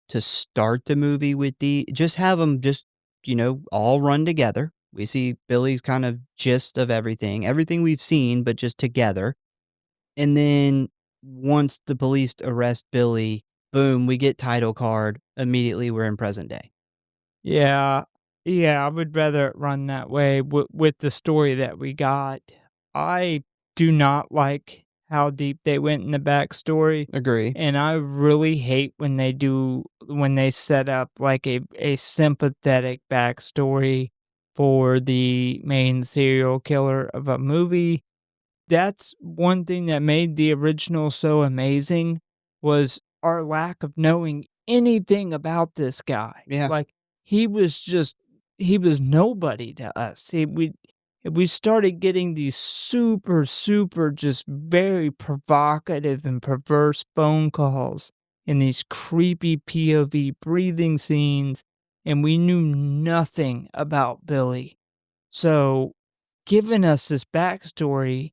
to start the movie with just have them just, all run together. We see Billy's kind of gist of everything we've seen, but just together. And then once the police arrest Billy, boom, we get title card. Immediately, we're in present day. Yeah, yeah, I would rather it run that way with the story that we got. I do not like how deep they went in the backstory, Agree. and I really hate when they set up like a sympathetic backstory for the main serial killer of a movie. That's one thing that made the original so amazing was our lack of knowing anything about this guy. Yeah. Like, he was just he was nobody to us. We started getting these super, super just very provocative and perverse phone calls and these creepy POV breathing scenes, and we knew nothing about Billy. So, giving us this backstory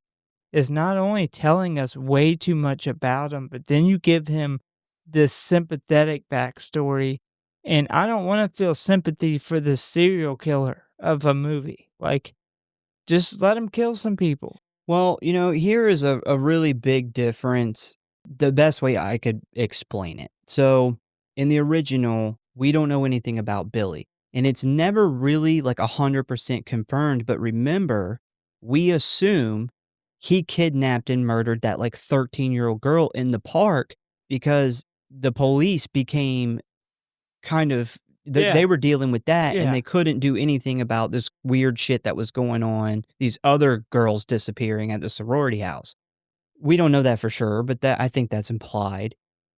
is not only telling us way too much about him, but then you give him this sympathetic backstory. And I don't want to feel sympathy for this serial killer of a movie. Like, just let him kill some people. Well, here is a really big difference. The best way I could explain it. So, in the original, we don't know anything about Billy, and it's never really like 100% confirmed. But remember, we assume he kidnapped and murdered that like 13-year-old girl in the park because the police became kind of They Yeah, were dealing with that, and yeah. they couldn't do anything about this weird shit that was going on, these other girls disappearing at the sorority house. We don't know that for sure, but that I think that's implied.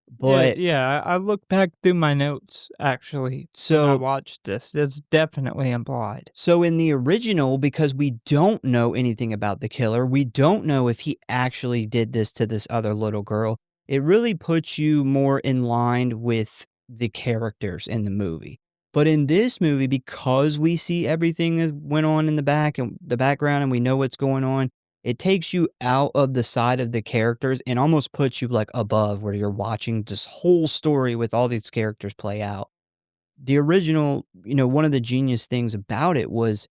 Yeah, But yeah, I looked back through my notes, actually, when I so watched this. It's definitely implied. so in the original, because we don't know anything about the killer, we don't know if he actually did this to this other little girl. It really puts you more in line with the characters in the movie. But in this movie, because we see everything that went on in the back and the background and we know what's going on, it takes you out of the side of the characters and almost puts you like above where you're watching this whole story with all these characters play out. The original, one of the genius things about it was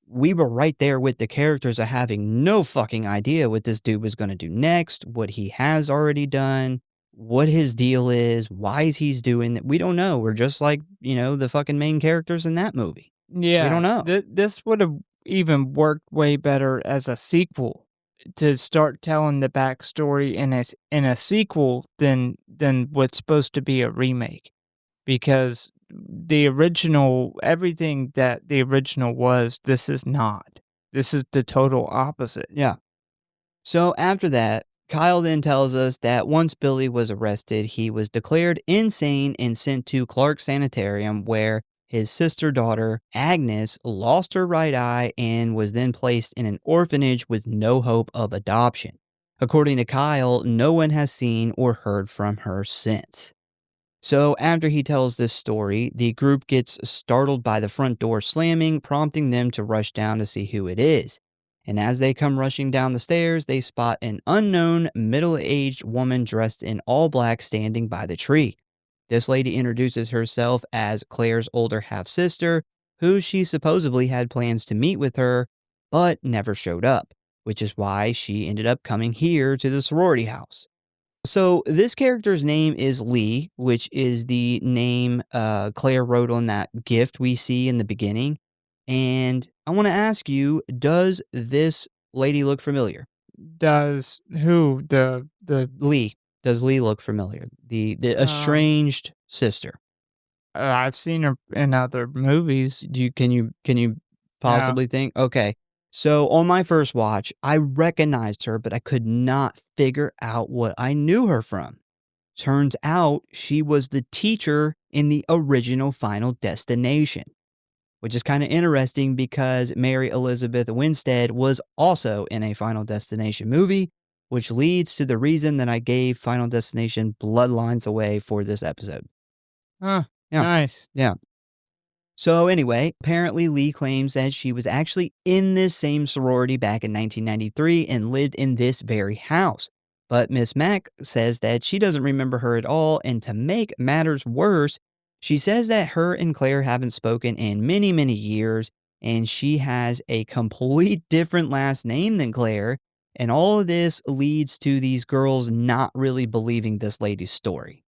we were right there with the characters of having no fucking idea what this dude was going to do next, what he has already done, what his deal is, why he's doing that. We don't know. We're just like, the fucking main characters in that movie. We don't Yeah, know. this would have even worked way better as a sequel to start telling the backstory in a sequel than what's supposed to be a remake. Because the original everything that the original was, this is not. This is the total opposite. Yeah. So after that, Kyle then tells us that once Billy was arrested, he was declared insane and sent to Clark Sanitarium, where his sister daughter, Agnes, lost her right eye and was then placed in an orphanage with no hope of adoption. According to Kyle, no one has seen or heard from her since. So, after he tells this story, the group gets startled by the front door slamming, prompting them to rush down to see who it is. And as they come rushing down the stairs, they spot an unknown, middle aged woman dressed in all black standing by the tree. This lady introduces herself as Claire's older half sister, who she supposedly had plans to meet with her, but never showed up, which is why she ended up coming here to the sorority house. So this character's name is Lee, which is the name Claire wrote on that gift we see in the beginning. And I want to ask you, does this lady look familiar? Does who? The Lee. Does Lee look familiar? The um, estranged sister. I've seen her in other movies. Can you Yeah. possibly think? Okay. So on my first watch, I recognized her, but I could not figure out what I knew her from. Turns out she was the teacher in the original Final Destination, which is kind of interesting because Mary Elizabeth Winstead was also in a Final Destination movie, which leads to the reason that I gave Final Destination Bloodlines away for this episode. Huh, Yeah. nice. Yeah. So anyway, apparently Lee claims that she was actually in this same sorority back in 1993 and lived in this very house. But Miss Mack says that she doesn't remember her at all, and to make matters worse, she says that her and Claire haven't spoken in many, many years, and she has a complete different last name than Claire, and all of this leads to these girls not really believing this lady's story.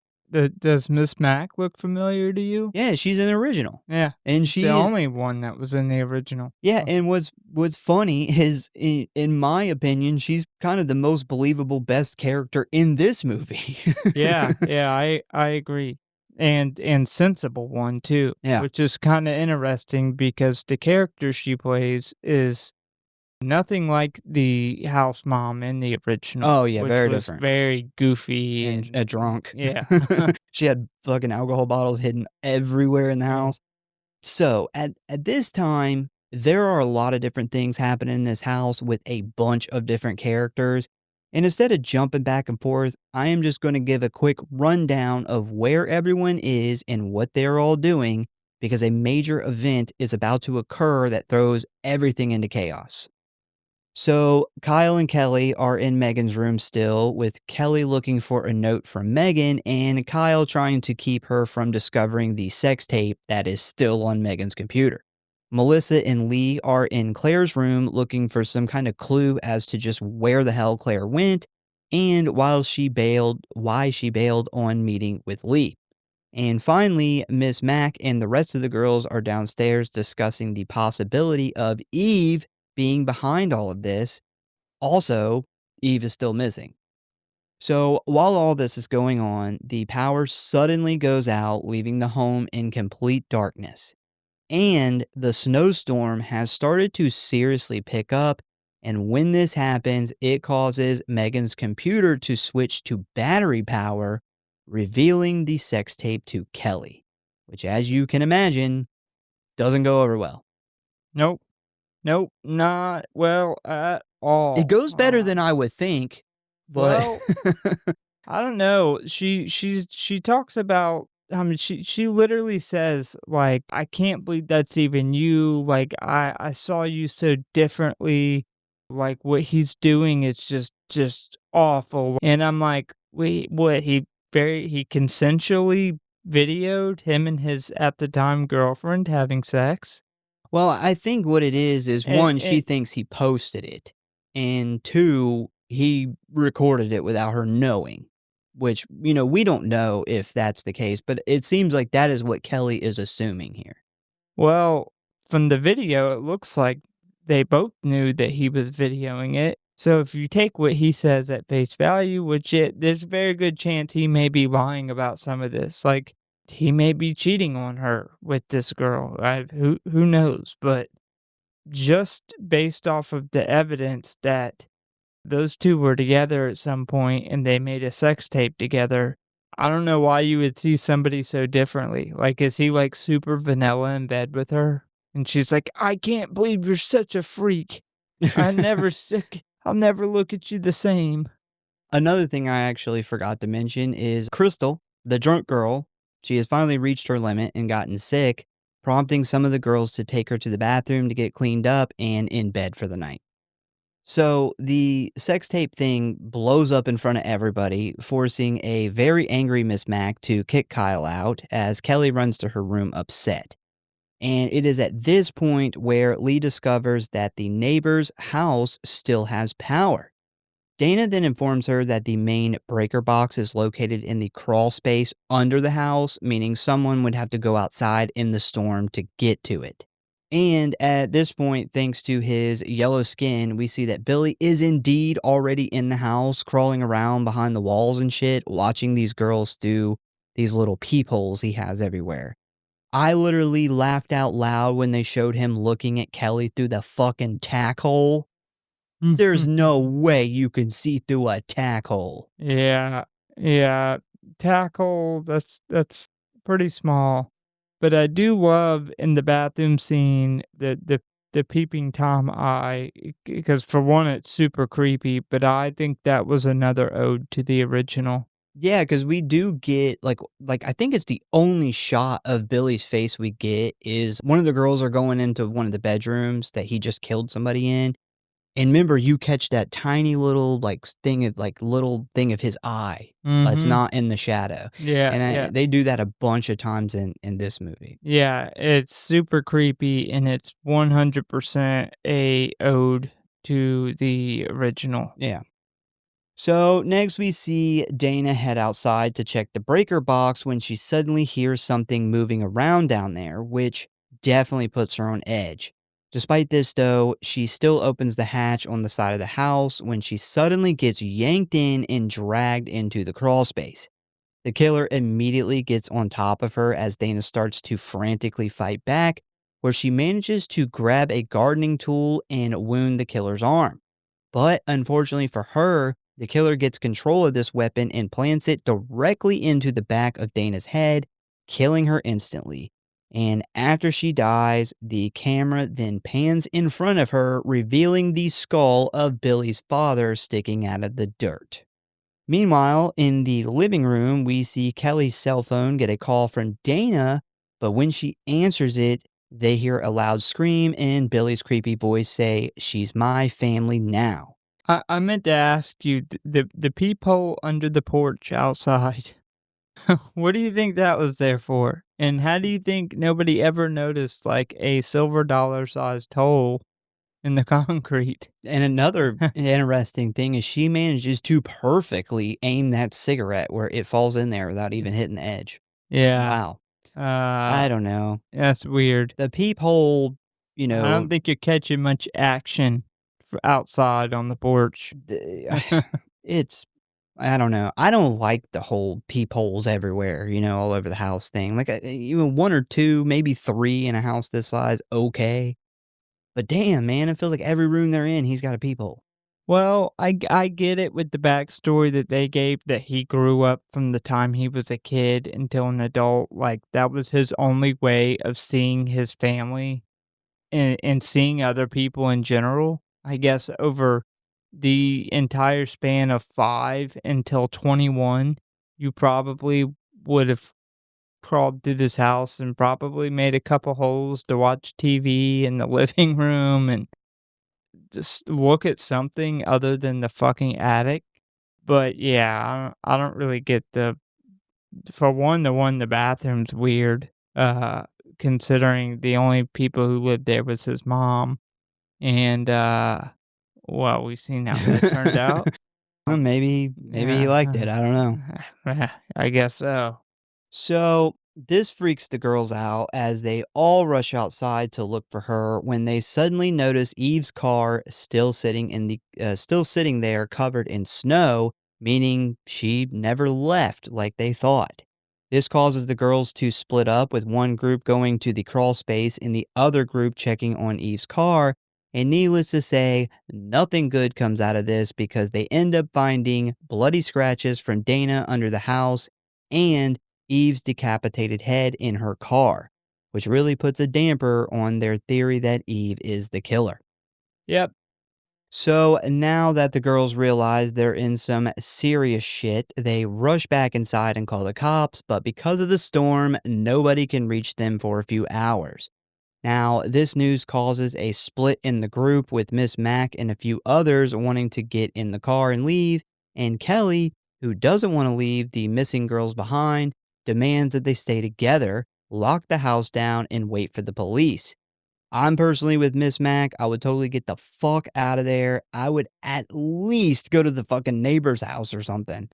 Does Miss Mac look familiar to you? Yeah, she's an original. Yeah, And she's the she is only one that was in the original. Yeah, Huh. and what's funny is in my opinion, she's kind of the most believable best character in this movie. Yeah, yeah, I agree. And sensible one too, Yeah. which is kinda interesting because the character she plays is nothing like the house mom in the original, Oh, yeah, which very was different. very goofy And a drunk. yeah. She had fucking alcohol bottles hidden everywhere in the Yeah. house. So, at this time, there are a lot of different things happening in this house with a bunch of different characters. And instead of jumping back and forth, I am just going to give a quick rundown of where everyone is and what they're all doing because a major event is about to occur that throws everything into chaos. So, Kyle and Kelly are in Megan's room still, with Kelly looking for a note from Megan and Kyle trying to keep her from discovering the sex tape that is still on Megan's computer. Melissa and Lee are in Claire's room looking for some kind of clue as to just where the hell Claire went and why she bailed on meeting with Lee. And finally, Miss Mac and the rest of the girls are downstairs discussing the possibility of Eve being behind all of this. Also, Eve is still missing. So, while all this is going on, the power suddenly goes out, leaving the home in complete darkness. And the snowstorm has started to seriously pick up. And when this happens, it causes Megan's computer to switch to battery power, revealing the sex tape to Kelly, which, as you can imagine, doesn't go over well. Nope. Nope, not well at It all. goes better than I would think, but Well, I don't know. She talks about, I mean, she literally says, like, "I can't believe that's even you, like, I saw you so differently, like, what he's doing is just awful." And I'm like, "Wait, what, he consensually videoed him and his, at the time, girlfriend having sex?" well, I think what it is one, she And thinks he posted it, and two, he recorded it without her knowing, which, we don't know if that's the case, but it seems like that is what Kelly is assuming here. Well, from the video, it looks like they both knew that he was videoing it. So if you take what he says at face value, there's a very good chance he may be lying about some of this. Like, he may be cheating on her with this girl. Who knows? But just based off of the evidence that those 2 were together at some point and they made a sex tape together, I don't know why you would see somebody so differently. Like, is he, like, super vanilla in bed with her? And she's like, "I can't believe you're such a freak. I'll never look at you the same." Another thing I actually forgot to mention is Crystal, the drunk girl. She has finally reached her limit and gotten sick, prompting some of the girls to take her to the bathroom to get cleaned up and in bed for the night. So the sex tape thing blows up in front of everybody, forcing a very angry Miss Mac to kick Kyle out as Kelly runs to her room upset. And it is at this point where Lee discovers that the neighbor's house still has power. Dana then informs her that the main breaker box is located in the crawl space under the house, meaning someone would have to go outside in the storm to get to it. And at this point, thanks to his yellow skin, we see that Billy is indeed already in the house, crawling around behind the walls and shit, watching these girls through these little peepholes he has everywhere. I literally laughed out loud when they showed him looking at Kelly through the fucking tack hole. There's no way you can see through a tack hole. Yeah, yeah. Tackle, that's pretty small. But I do love in the bathroom scene the peeping Tom eye, because for one, it's super creepy, but I think that was another ode to the original. Yeah, because we do get like I think it's the only shot of Billy's face we get is one of the girls are going into one of the bedrooms that he just killed somebody in. And remember, you catch that tiny little little thing of his eye that's Mhm. not in the shadow. Yeah, And yeah. they do that a bunch of times in this movie. Yeah, it's super creepy, and it's 100% a ode to the original. Yeah. So next we see Dana head outside to check the breaker box when she suddenly hears something moving around down there, which definitely puts her on edge. Despite this though, she still opens the hatch on the side of the house when she suddenly gets yanked in and dragged into the crawl space. The killer immediately gets on top of her as Dana starts to frantically fight back, where she manages to grab a gardening tool and wound the killer's arm. But unfortunately for her, the killer gets control of this weapon and plants it directly into the back of Dana's head, killing her instantly. And after she dies, the camera then pans in front of her, revealing the skull of Billy's father sticking out of the dirt. Meanwhile, in the living room, we see Kelly's cell phone get a call from Dana, but when she answers it, they hear a loud scream and Billy's creepy voice say, "She's my family now." I meant to ask you, the peephole under the porch outside, what do you think that was there for? And how do you think nobody ever noticed, like, a silver dollar-sized hole in the concrete? And another interesting thing is she manages to perfectly aim that cigarette where it falls in there without even hitting the edge. Yeah, Wow. uh, I don't know. that's weird. The peephole, you I know, don't think you're catching much action outside on the porch. the- it's I don't know. I don't like the whole peepholes everywhere, all over the house thing. Like, even 1 or 2, maybe 3 in a house this size, okay. But damn, man, it feels like every room they're in, he's got a peephole. Well, I get it with the backstory that they gave that he grew up from the time he was a kid until an adult. Like, that was his only way of seeing his family and seeing other people in general. I guess over the entire span of 5 until 21, you probably would have crawled through this house and probably made a couple holes to watch TV in the living room and just look at something other than the fucking attic. But yeah, I don't really get for one, the bathroom's weird, considering the only people who lived there was his mom, and, well, we've seen how that turned out. Well, Um, maybe he yeah, liked it, I don't know. I guess so. So, this freaks the girls out as they all rush outside to look for her when they suddenly notice Eve's car still sitting there covered in snow, meaning she never left like they thought. This causes the girls to split up, with one group going to the crawl space and the other group checking on Eve's car. And needless to say, nothing good comes out of this because they end up finding bloody scratches from Dana under the house and Eve's decapitated head in her car, which really puts a damper on their theory that Eve is the killer. Yep. So now that the girls realize they're in some serious shit, they rush back inside and call the cops, but because of the storm, nobody can reach them for a few hours. Now, this news causes a split in the group, with Miss Mack and a few others wanting to get in the car and leave, and Kelly, who doesn't want to leave the missing girls behind, demands that they stay together, lock the house down, and wait for the police. I'm personally with Miss Mac. I would totally get the fuck out of there. I would at least go to the fucking neighbor's house or something.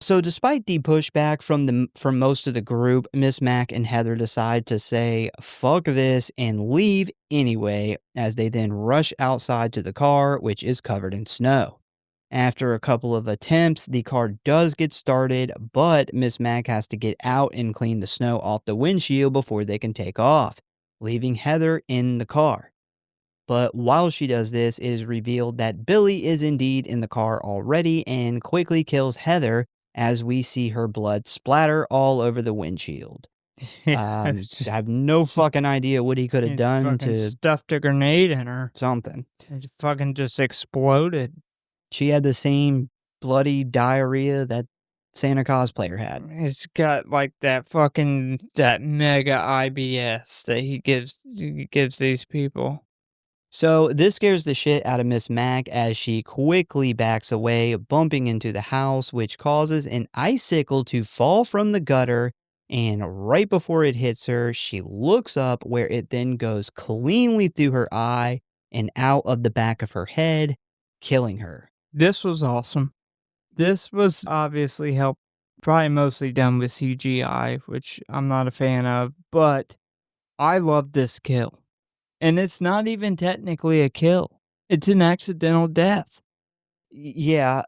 So despite the pushback from most of the group, Miss Mac and Heather decide to say fuck this and leave anyway, as they then rush outside to the car, which is covered in snow. After a couple of attempts, the car does get started, but Miss Mac has to get out and clean the snow off the windshield before they can take off, leaving Heather in the car. But while she does this, it is revealed that Billy is indeed in the car already and quickly kills Heather, as we see her blood splatter all over the windshield. Yeah, I have no fucking idea what he could have he done fucking to stuffed a grenade in her. something. It fucking just exploded. She had the same bloody diarrhea that Santa cosplayer had. It's got like that mega IBS that he gives these people. So this scares the shit out of Miss Mac as she quickly backs away, bumping into the house, which causes an icicle to fall from the gutter. And right before it hits her, she looks up, where it then goes cleanly through her eye and out of the back of her head, killing her. This was awesome. This was obviously probably mostly done with CGI, which I'm not a fan of, but I love this kill. And it's not even technically a kill. It's an accidental death. Yeah,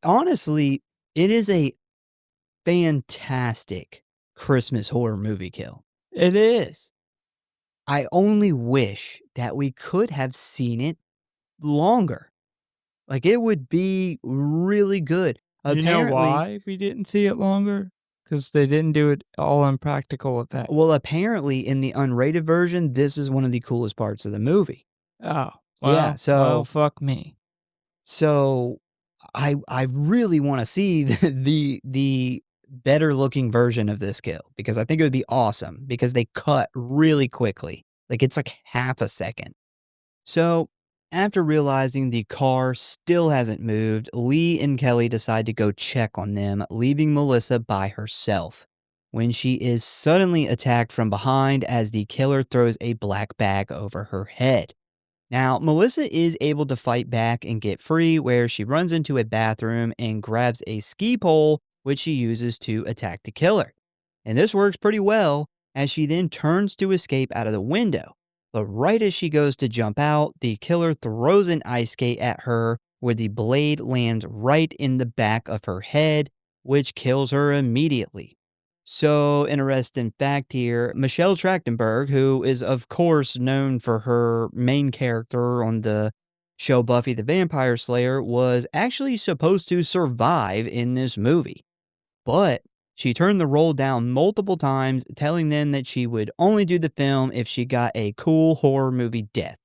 honestly, it is a fantastic Christmas horror movie kill. It is. I only wish that we could have seen it longer. Like, it would be really good. You know Apparently, why we didn't see it longer? Because they didn't do it all in practical effect. well, apparently in the unrated version, this is one of the coolest parts of the movie. Oh, Yeah, well, fuck me. so I really want to see the better looking version of this kill, because I think it would be awesome, because they cut really quickly. Like, it's like half a second. So, after realizing the car still hasn't moved, Lee and Kelly decide to go check on them, leaving Melissa by herself, when she is suddenly attacked from behind as the killer throws a black bag over her head. Now, Melissa is able to fight back and get free, where she runs into a bathroom and grabs a ski pole, which she uses to attack the killer. And this works pretty well, as she then turns to escape out of the window. But right as she goes to jump out, the killer throws an ice skate at her, where the blade lands right in the back of her head, which kills her immediately. So, interesting fact here, Michelle Trachtenberg, who is, of course, known for her main character on the show Buffy the Vampire Slayer, was actually supposed to survive in this movie. But she turned the role down multiple times, telling them that she would only do the film if she got a cool horror movie death,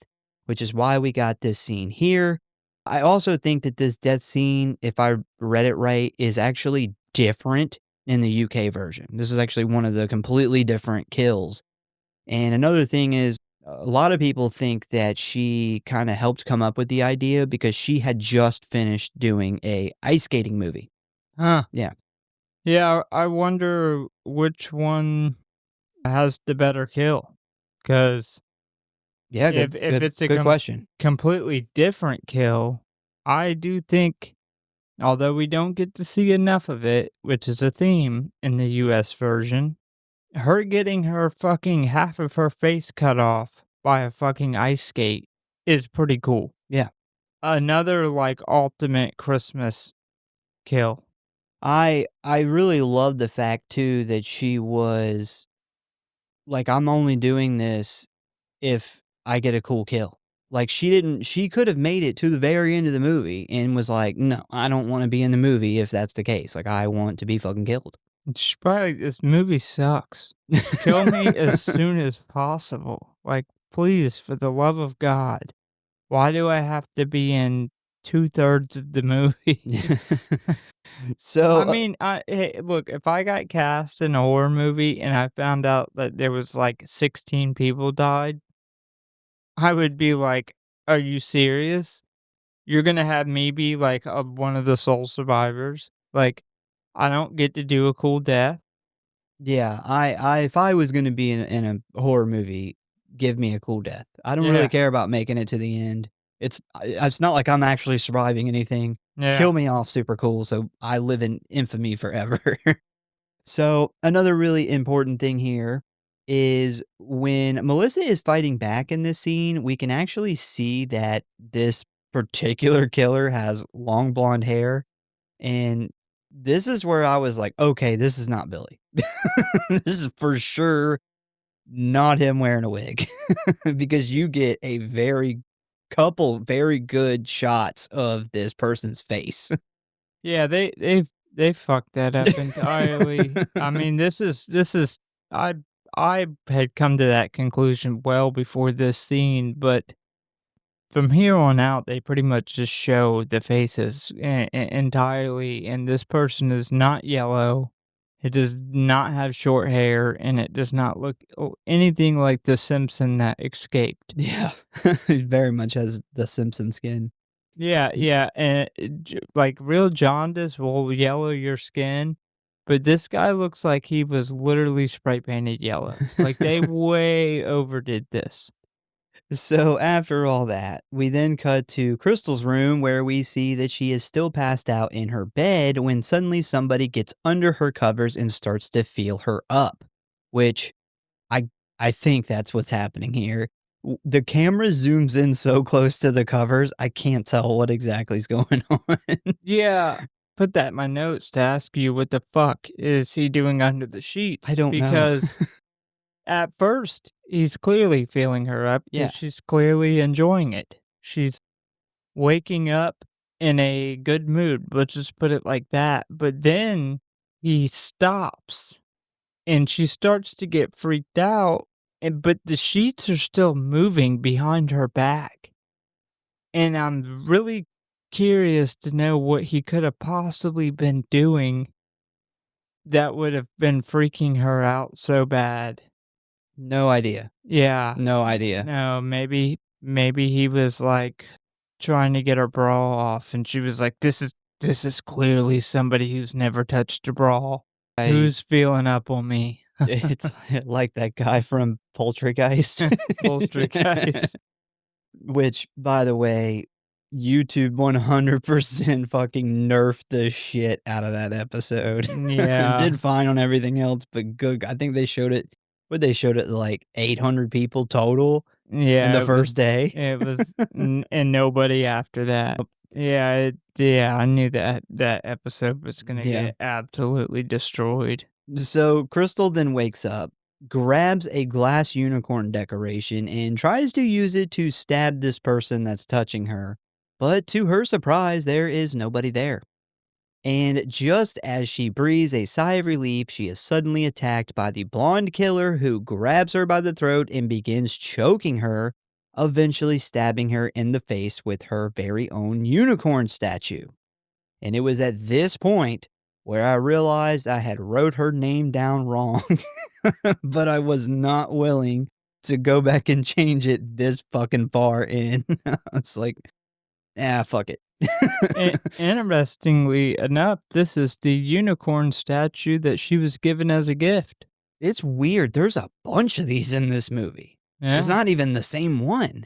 which is why we got this scene here. I also think that this death scene, if I read it right, is actually different in the UK version. This is actually one of the completely different kills. And another thing is, a lot of people think that she kind of helped come up with the idea because she had just finished doing a ice skating movie. Huh. Yeah. Yeah, I wonder which one has the better kill. Because Yeah, if it's a good question. completely different kill, I do think, although we don't get to see enough of it, which is a theme in the US version, her getting her fucking half of her face cut off by a fucking ice skate is pretty cool. Yeah. Another, like, ultimate Christmas kill. I really love the fact too that she was like, I'm only doing this if I get a cool kill. Like she could have made it to the very end of the movie and was like, "No, I don't wanna be in the movie if that's the case. Like, I want to be fucking killed." She's probably like, "This movie sucks. Kill me as soon as possible. Like, please, for the love of God. Why do I have to be in 2/3 of the movie?" So, I mean, hey, look, if I got cast in a horror movie and I found out that there was, like, 16 people died, I would be like, "Are you serious? You're gonna have me be, like, one of the sole survivors? Like, I don't get to do a cool death?" yeah, I if I was gonna be in a horror movie, give me a cool death. I don't really Yeah, care about making it to the end. It's not like I'm actually surviving anything. yeah. Kill me off super cool, so I live in infamy forever. So, another really important thing here is when Melissa is fighting back in this scene, we can actually see that this particular killer has long blonde hair, and this is where I was like, "Okay, this is not Billy." This is for sure not him wearing a wig because you get a very good shots of this person's face. Yeah, they fucked that up entirely. I mean, this is I I had come to that conclusion well before this scene, but from here on out, they pretty much just show the faces entirely, and this person is not yellow. It does not have short hair, and it does not look anything like the Simpson that escaped. Yeah. He very much has the Simpson skin. Yeah, He yeah, and like real jaundice will yellow your skin, but this guy looks like he was literally spray painted yellow. Like they way overdid this. So after all that, we then cut to Crystal's room where we see that she is still passed out in her bed when suddenly somebody gets under her covers and starts to feel her up, which I I think that's what's happening here. The camera zooms in so close to the covers, I can't tell what exactly is going on. Yeah, put that in my notes to ask you what the fuck is he doing under the I sheets don't know. because at first he's clearly feeling her up Yeah. because she's clearly enjoying it. She's waking up in a good mood, let's just put it like that. But then he stops and she starts to get freaked out, but the sheets are still moving behind her back. And I'm really curious to know what he could have possibly been doing that would have been freaking her out so bad. No idea. Yeah. No idea. No, maybe he was, like, trying to get her bra off, and she was like, "This is clearly somebody who's never touched a bra. I Who's feeling up on me?" it's like that guy from Poltergeist. Poltergeist. Which, by the way, YouTube 100% fucking nerfed the shit out of that episode. It Yeah. did fine on everything else, but good I think they showed it they showed it to, like, 800 people total in Yeah, the first day. it was n and nobody after that. Yeah, I knew that episode was gonna Yeah. get absolutely destroyed. So Crystal then wakes up, grabs a glass unicorn decoration, and tries to use it to stab this person that's touching her. But to her surprise, there is nobody there. And just as she breathes a sigh of relief, she is suddenly attacked by the blonde killer who grabs her by the throat and begins choking her, eventually stabbing her in the face with her very own unicorn statue. And it was at this point where I realized I had wrote her name down wrong, but I was not willing to go back and change it this fucking far in. It's like, fuck it. Interestingly enough, this is the unicorn statue that she was given as a gift. It's weird. There's a bunch of these in this movie. It's Yeah. not even the same one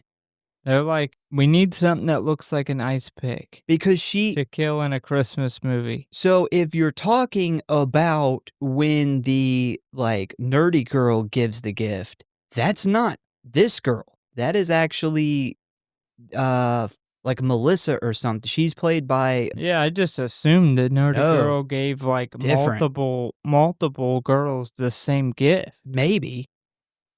They're like, "We need something that looks like an ice pick because she. to kill in a Christmas movie." So if you're talking about when the like nerdy girl gives the gift, that's not this girl. That is actually uh like Melissa or something. She's played by Yeah, I just assumed the nerdy no, girl gave, like, different. multiple girls the same gift. Maybe,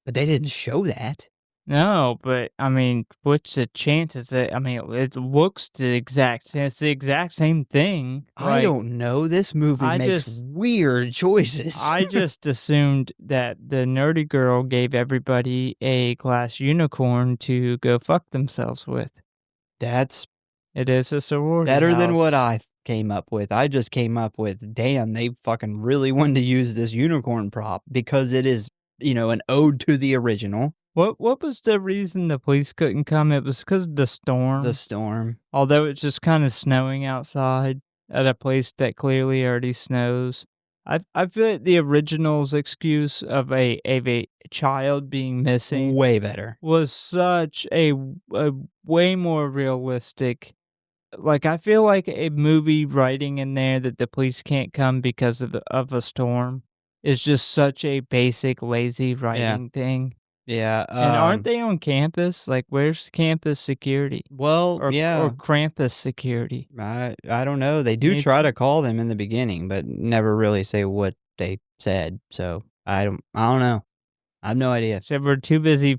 but they didn't show that. No, but, I mean, what's the chances that I mean, it looks the exact same it's the exact same thing, I like, don't know. This movie I makes just weird choices. I just assumed that the nerdy girl gave everybody a glass unicorn to go fuck themselves with. That's It is a sorority better than what house. I came up with. I just came up with, damn, they fucking really wanted to use this unicorn prop because it is, an ode to the original, What was the reason the police couldn't come? It was because of the The storm? Storm. Although it's just kinda snowing outside at a place that clearly already snows. I feel like the original's excuse of a child being missing Way better. was such a way more realistic like, I feel like a movie writing in there that the police can't come because of a storm is just such a basic, lazy Yeah. writing thing. Yeah. And aren't they on campus? Like, where's campus security Well, or yeah. Krampus security? I don't know. They do Needs try to call them in the beginning, but never really say what they said. So I don't know. I have no idea. so we're too busy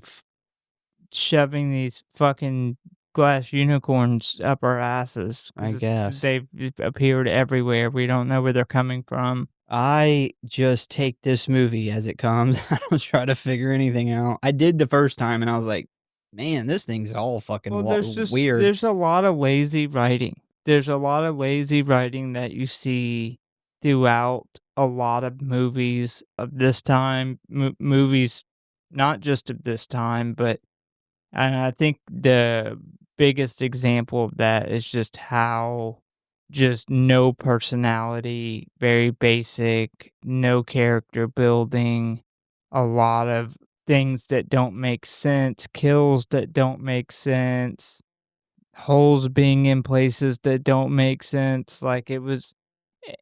shoving these fucking glass unicorns up our asses I 'cause guess. they've appeared everywhere. We don't know where they're coming from. I just take this movie as it comes. I don't try to figure anything out. I did the first time and I was like, man, this thing's all fucking Well, weird. there's a lot of lazy writing. There's a lot of lazy writing that you see throughout a lot of movies of this time, movies not just of this time, but and I think the biggest example of that is just how just no personality, very basic, no character building, a lot of things that don't make sense, kills that don't make sense, holes being in places that don't make sense. Like it was,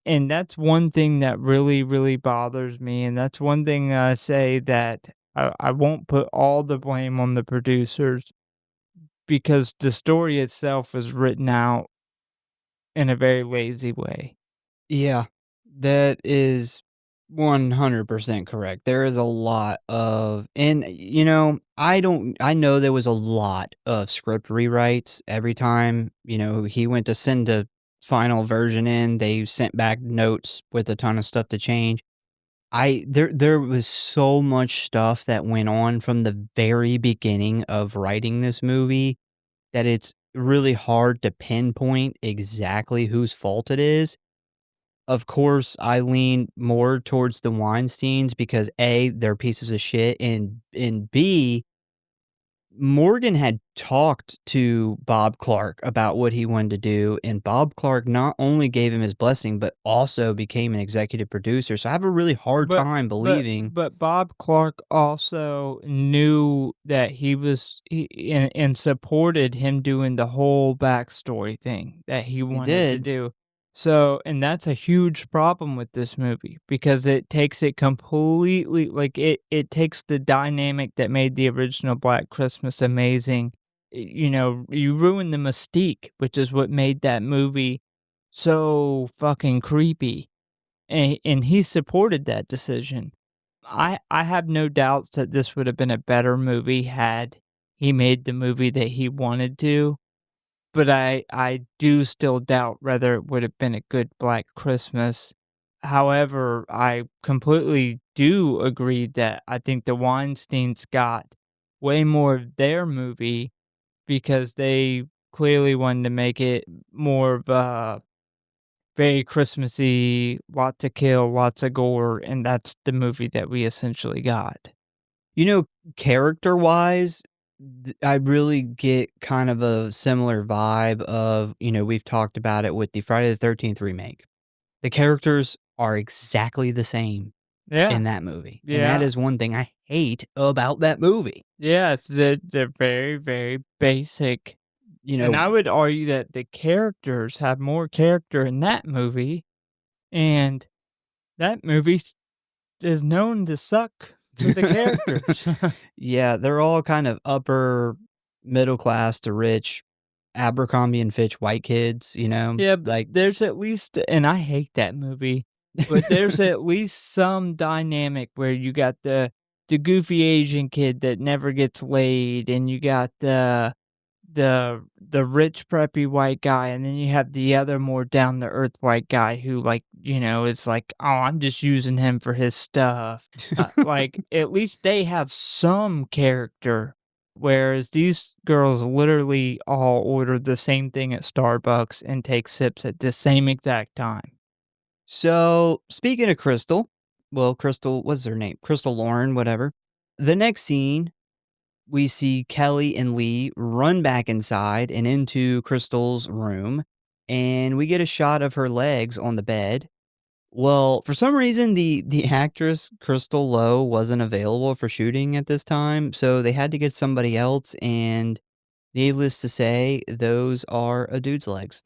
and that's one thing that really, really bothers me. And that's one thing I say that I won't put all the blame on the producers because the story itself was written out in a very lazy way. Yeah, that is 100% correct. There is a lot of, and I know there was a lot of script rewrites every time, he went to send a final version in, they sent back notes with a ton of stuff to change. There was so much stuff that went on from the very beginning of writing this movie that it's really hard to pinpoint exactly whose fault it is. Of course, I lean more towards the Weinsteins because A, they're pieces of shit, and B, Morgan had talked to Bob Clark about what he wanted to do, and Bob Clark not only gave him his blessing, but also became an executive producer. So I have a really hard But time but believing but Bob Clark also knew that and supported him doing the whole backstory thing that he he wanted to did. do. So, and that's a huge problem with this movie because it takes it completely like it takes the dynamic that made the original Black Christmas amazing you ruin the mystique, which is what made that movie so fucking creepy, and he supported that decision. I have no doubts that this would have been a better movie had he made the movie that he wanted to, but I do still doubt whether it would have been a good Black Christmas. However, I completely do agree that I think the Weinsteins got way more of their movie because they clearly wanted to make it more of a very Christmassy, lots of kill, lots of gore, and that's the movie that we essentially got. You know, character-wise, I really get kind of a similar vibe of, we've talked about it with the Friday the 13th remake. The characters are exactly the same Yeah, in that movie, and that yeah, is one thing I hate about that movie. yeah, they're very, very basic, You and know I would argue that the characters have more character in that movie, and that movie is known to suck for the characters. Yeah, they're all kind of upper middle class to rich Abercrombie& and Fitch white kids, Yeah, but like there's at least and I hate that movie, but there's at least some dynamic where you got the goofy Asian kid that never gets laid, and you got the rich preppy white guy, and then you have the other more down to earth white guy who is like, "Oh, I'm just using him for his stuff." Like at least they have some character, whereas these girls literally all order the same thing at Starbucks and take sips at the same exact time. So, speaking of Crystal, well, Crystal, what's her name? Crystal Lauren, whatever. The next scene, we see Kelly and Lee run back inside and into Crystal's room, and we get a shot of her legs on the bed. Well, for some reason, the actress Crystal Lowe wasn't available for shooting at this time, so they had to get somebody else, and needless to say, those are a dude's legs.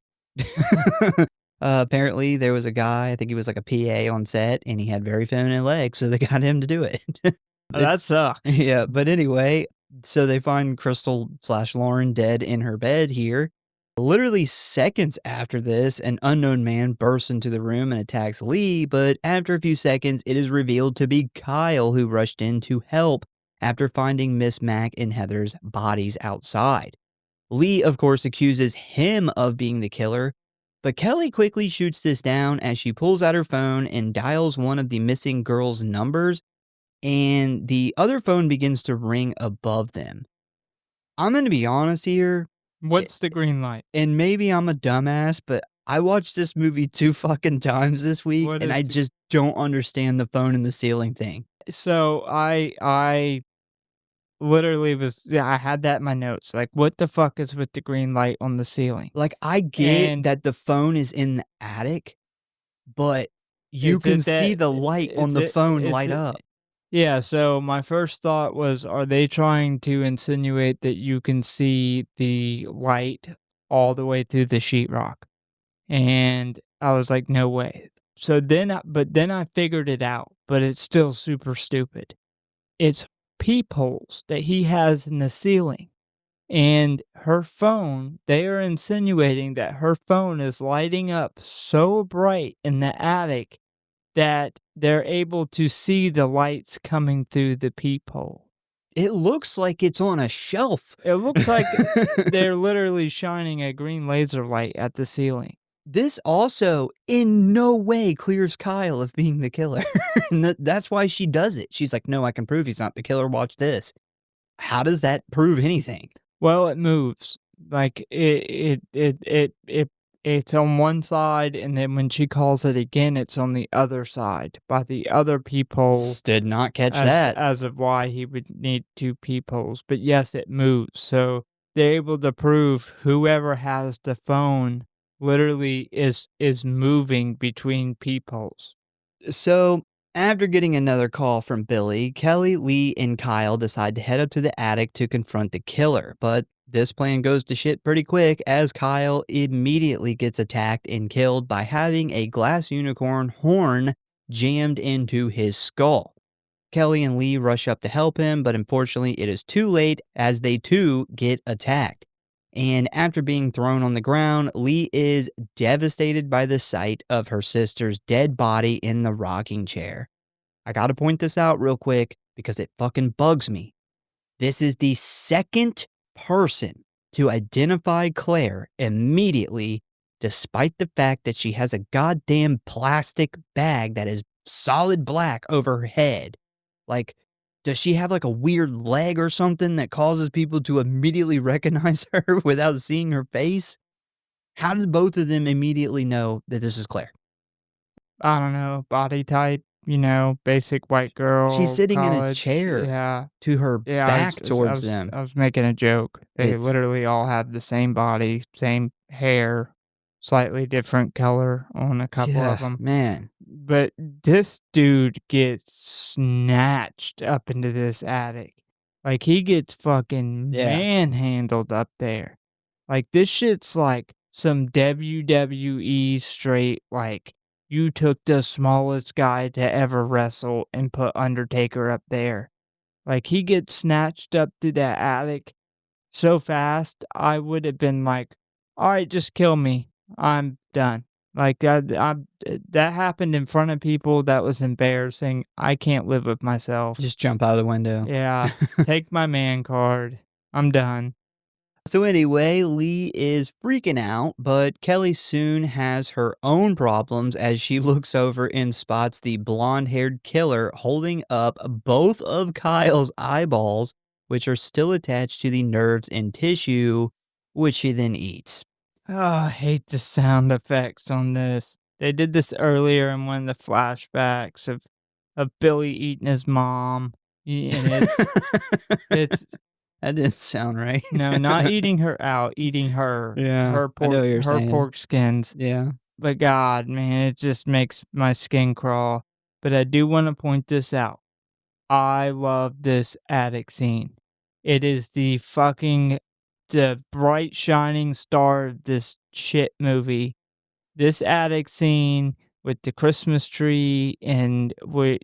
Apparently, there was a guy, I think he was like a PA on set, and he had very feminine legs, so they got him to do it. Oh, It that sucks. yeah, but anyway, so they find Crystal/Lauren dead in her bed here. Literally seconds after this, an unknown man bursts into the room and attacks Lee, but after a few seconds, it is revealed to be Kyle who rushed in to help after finding Miss Mac and Heather's bodies outside. Lee, of course, accuses him of being the killer, but Kelly quickly shoots this down as she pulls out her phone and dials one of the missing girls' numbers, and the other phone begins to ring above them. I'm going to be honest here, What's the green light? and maybe I'm a dumbass, but I watched this movie 2 fucking times this week, What and is I the just don't understand the phone in the ceiling thing. So I literally I had that in my notes, like, what the fuck is with the green light on the ceiling? Like, I get And that the phone is in the attic, but you is can it see that the light on is the it phone is light it up. Yeah, so my first thought was, are they trying to insinuate that you can see the light all the way through the sheetrock? And I was like, "No way." So then I figured it out, but it's still super stupid. It's peepholes that he has in the ceiling. And her phone, they are insinuating that her phone is lighting up so bright in the attic that they're able to see the lights coming through the peephole. It looks like it's on a shelf. It looks like they're literally shining a green laser light at the ceiling. This also in no way clears Kyle of being the killer. And that's why she does it. She's like, "No, I can prove he's not the killer. Watch this." How does that prove anything? Well, it moves. Like it's on one side, and then when she calls it again, it's on the other side by the other peephole. Did not catch As that. as of why he would need 2 peepholes, but yes, it moves, so they're able to prove whoever has the phone literally is moving between peepholes. So, after getting another call from Billy, Kelly, Lee, and Kyle decide to head up to the attic to confront the killer. But this plan goes to shit pretty quick as Kyle immediately gets attacked and killed by having a glass unicorn horn jammed into his skull. Kelly and Lee rush up to help him, but unfortunately it is too late as they too get attacked. And after being thrown on the ground, Lee is devastated by the sight of her sister's dead body in the rocking chair. I gotta point this out real quick because it fucking bugs me. This is the second person to identify Claire immediately, despite the fact that she has a goddamn plastic bag that is solid black over her head. Like, does she have like a weird leg or something that causes people to immediately recognize her without seeing her face? How did both of them immediately know that this is Claire? I don't know, body type, basic white She's girl, sitting in a college. chair Yeah. to her Yeah, back towards them. I was making a joke. They It's, literally all have the same body, same hair, slightly different color on a couple of yeah, them. man. But this dude gets snatched up into this attic. Like, he gets fucking Yeah. manhandled up there. Like, this shit's like some WWE straight, like, you took the smallest guy to ever wrestle and put Undertaker up there. Like, he gets snatched up through that attic so fast, I would have been like, "Alright, just kill me. I'm done." Like, that happened in front of people, that was embarrassing. I can't live with myself. Just jump out of the window. Yeah, take my man card. I'm done. So anyway, Lee is freaking out, but Kelly soon has her own problems as she looks over and spots the blonde-haired killer holding up both of Kyle's eyeballs, which are still attached to the nerves and tissue, which she then eats. Oh, I hate the sound effects on this. They did this earlier in one of the flashbacks of Billy eating his mom, and it's That didn't sound right. no, not eating her out, eating her. Yeah, Her I know pork what you're her saying. pork skins. Yeah. But God, man, it just makes my skin crawl. But I do wanna point this out. I love this attic scene. It is the bright shining star of this shit movie. This attic scene with the Christmas tree and with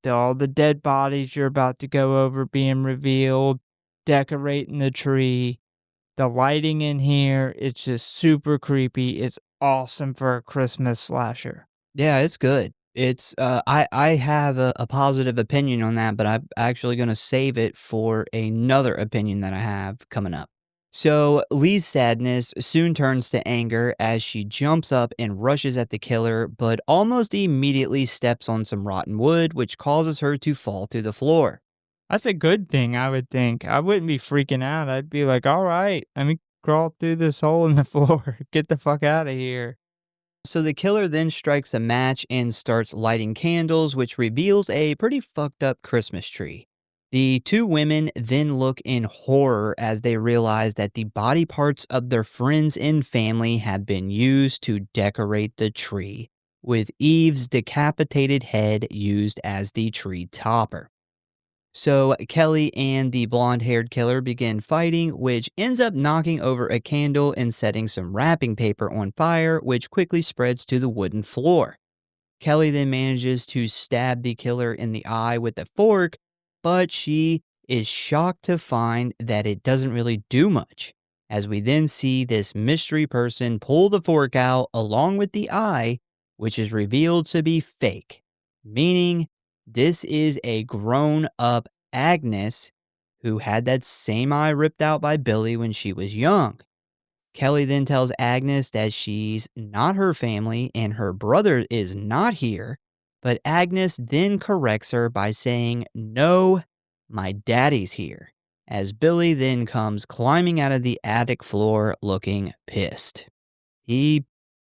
all the dead bodies you're about to go over being revealed, decorating the tree, the lighting in here, it's just super creepy. It's awesome for a Christmas slasher. Yeah, it's good. It's I have a positive opinion on that, but I'm actually going to save it for another opinion that I have coming up. So, Lee's sadness soon turns to anger as she jumps up and rushes at the killer, but almost immediately steps on some rotten wood, which causes her to fall through the floor. That's a good thing, I would think. I wouldn't be freaking out. I'd be like, all right, let me crawl through this hole in the floor. Get the fuck out of here. So the killer then strikes a match and starts lighting candles, which reveals a pretty fucked up Christmas tree. The two women then look in horror as they realize that the body parts of their friends and family have been used to decorate the tree, with Eve's decapitated head used as the tree topper. So Kelly and the blonde-haired killer begin fighting, which ends up knocking over a candle and setting some wrapping paper on fire, which quickly spreads to the wooden floor. Kelly then manages to stab the killer in the eye with a fork, but she is shocked to find that it doesn't really do much, as we then see this mystery person pull the fork out along with the eye, which is revealed to be fake, meaning this is a grown-up Agnes who had that same eye ripped out by Billy when she was young. Kelly then tells Agnes that she's not her family and her brother is not here, but Agnes then corrects her by saying, "No, my daddy's here," as Billy then comes climbing out of the attic floor looking pissed. He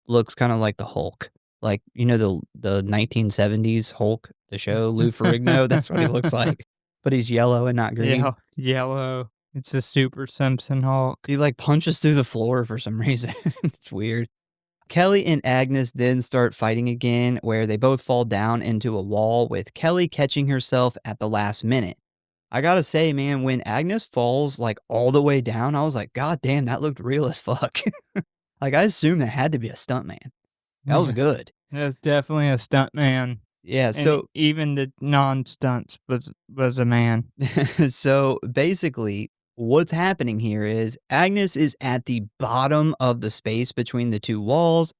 looks kind of like the Hulk. Like, the 1970s Hulk, the show, Lou Ferrigno, that's what he looks like. But he's yellow and not green. Yeah, yellow. It's a Super Simpson Hulk. He like punches through the floor for some reason. It's weird. Kelly and Agnes then start fighting again, where they both fall down into a wall, with Kelly catching herself at the last minute. I gotta say, man, when Agnes falls like all the way down, I was like, God damn, that looked real as fuck. Like, I assumed that had to be a stuntman. That was Yeah, good. that's definitely a stunt man. Yeah, And so even the non-stunts was a man. so basically, what's happening here is Agnes is at the bottom of the space between the two walls.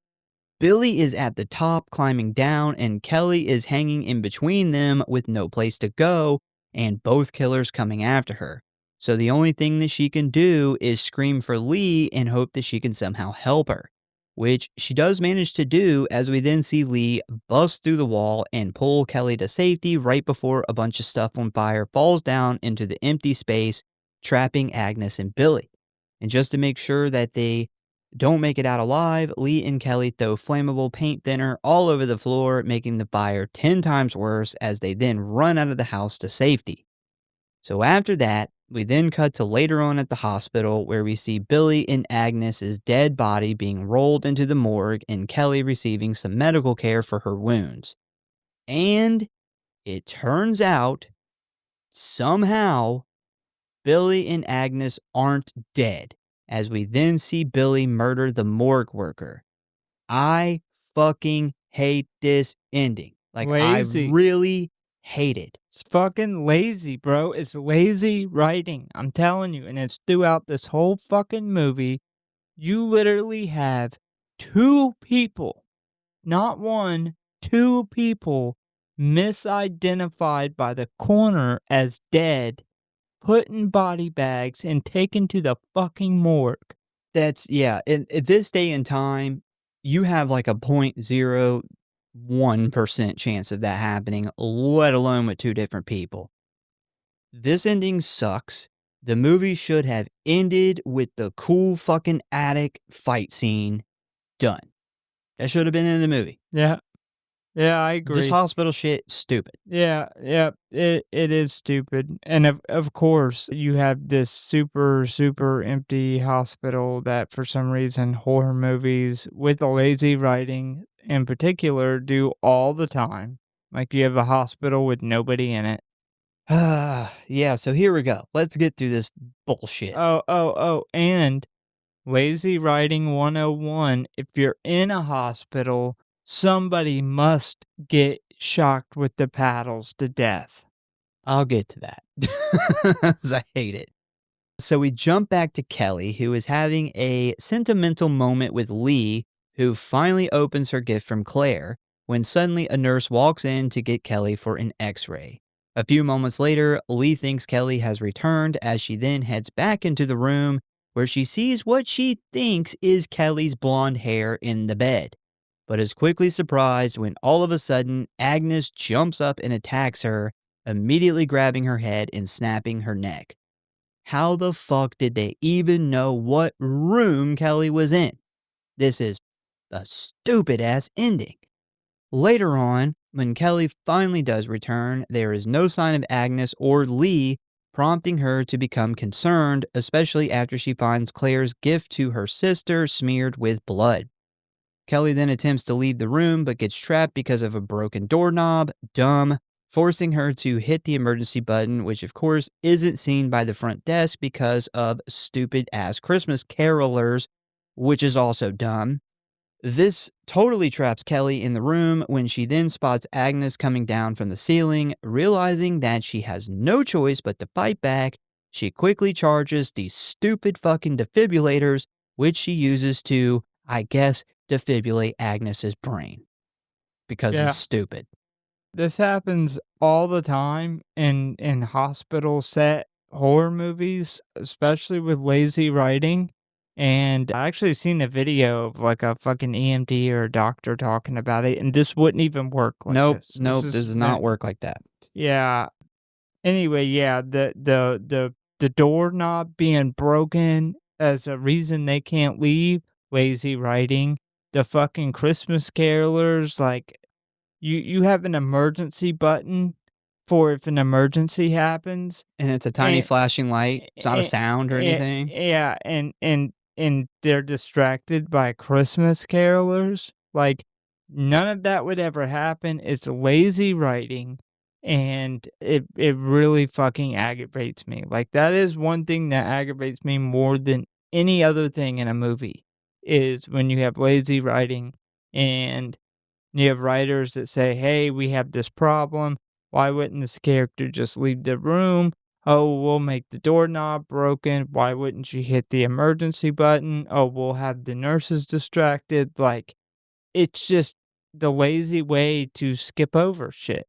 Billy is at the top climbing down, and Kelly is hanging in between them with no place to go, and both killers coming after her. So the only thing that she can do is scream for Lee and hope that she can somehow help her, which she does manage to do as we then see Lee bust through the wall and pull Kelly to safety right before a bunch of stuff on fire falls down into the empty space, trapping Agnes and Billy. And just to make sure that they don't make it out alive, Lee and Kelly throw flammable paint thinner all over the floor, making the fire 10 times worse as they then run out of the house to safety. So after that, we then cut to later on at the hospital where we see Billy and Agnes's dead body being rolled into the morgue and Kelly receiving some medical care for her wounds. And it turns out, somehow, Billy and Agnes aren't dead, as we then see Billy murder the morgue worker. I fucking hate this ending. Like, I Lazy. really hate it. It's fucking lazy, bro. It's lazy writing. I'm telling you. And it's throughout this whole fucking movie. You literally have two people, not one, two people misidentified by the coroner as dead, put in body bags, and taken to the fucking morgue. That's, yeah. At this day and time, you have like a 0.01% chance of that happening, let alone with two different people. This ending sucks. The movie should have ended with the cool fucking attic fight scene. Done. That should have been in the movie. Yeah. Yeah, I This agree. hospital shit, stupid. Yeah, it is stupid. And of course, you have this super empty hospital that for some reason horror movies with the lazy writing in particular do all the time. Like you have a hospital with nobody in it. Yeah, so here we go. Let's get through this bullshit. And lazy writing 101, if you're in a hospital, somebody must get shocked with the paddles to death. I'll get to that. 'Cause I hate it. So we jump back to Kelly, who is having a sentimental moment with Lee, who finally opens her gift from Claire, when suddenly a nurse walks in to get Kelly for an x ray. A few moments later, Lee thinks Kelly has returned as she then heads back into the room where she sees what she thinks is Kelly's blonde hair in the bed, but is quickly surprised when all of a sudden Agnes jumps up and attacks her, immediately grabbing her head and snapping her neck. How the fuck did they even know what room Kelly was in? This is a stupid ass ending. Later on, when Kelly finally does return, there is no sign of Agnes or Lee, prompting her to become concerned, especially after she finds Claire's gift to her sister smeared with blood. Kelly then attempts to leave the room but gets trapped because of a broken doorknob. Dumb. Forcing her to hit the emergency button, which of course isn't seen by the front desk because of stupid ass Christmas carolers, which is also dumb. This totally traps Kelly in the room when she then spots Agnes coming down from the ceiling. Realizing that she has no choice but to fight back, she quickly charges these stupid fucking defibrillators, which she uses to, I guess, defibrillate Agnes's brain. Because Yeah. it's stupid. This happens all the time in hospital set horror movies, especially with lazy writing. And I actually seen a video of like a fucking EMT or a doctor talking about it, and this wouldn't even work like Nope, this. nope, this does not work like that. Yeah. Anyway, yeah, the doorknob being broken as a reason they can't leave, lazy writing. The fucking Christmas carolers, like you have an emergency button for if an emergency happens, And it's a tiny and flashing light. It's not a sound or anything. yeah, and they're distracted by Christmas carolers. Like none of that would ever happen. It's lazy writing, and it really fucking aggravates me. Like that is one thing that aggravates me more than any other thing in a movie is when you have lazy writing and You have writers that say, "Hey, we have this problem. Why wouldn't this character just leave the room? Oh, we'll make the doorknob broken. Why wouldn't she hit the emergency button? Oh, we'll have the nurses distracted." Like, it's just the lazy way to skip over shit.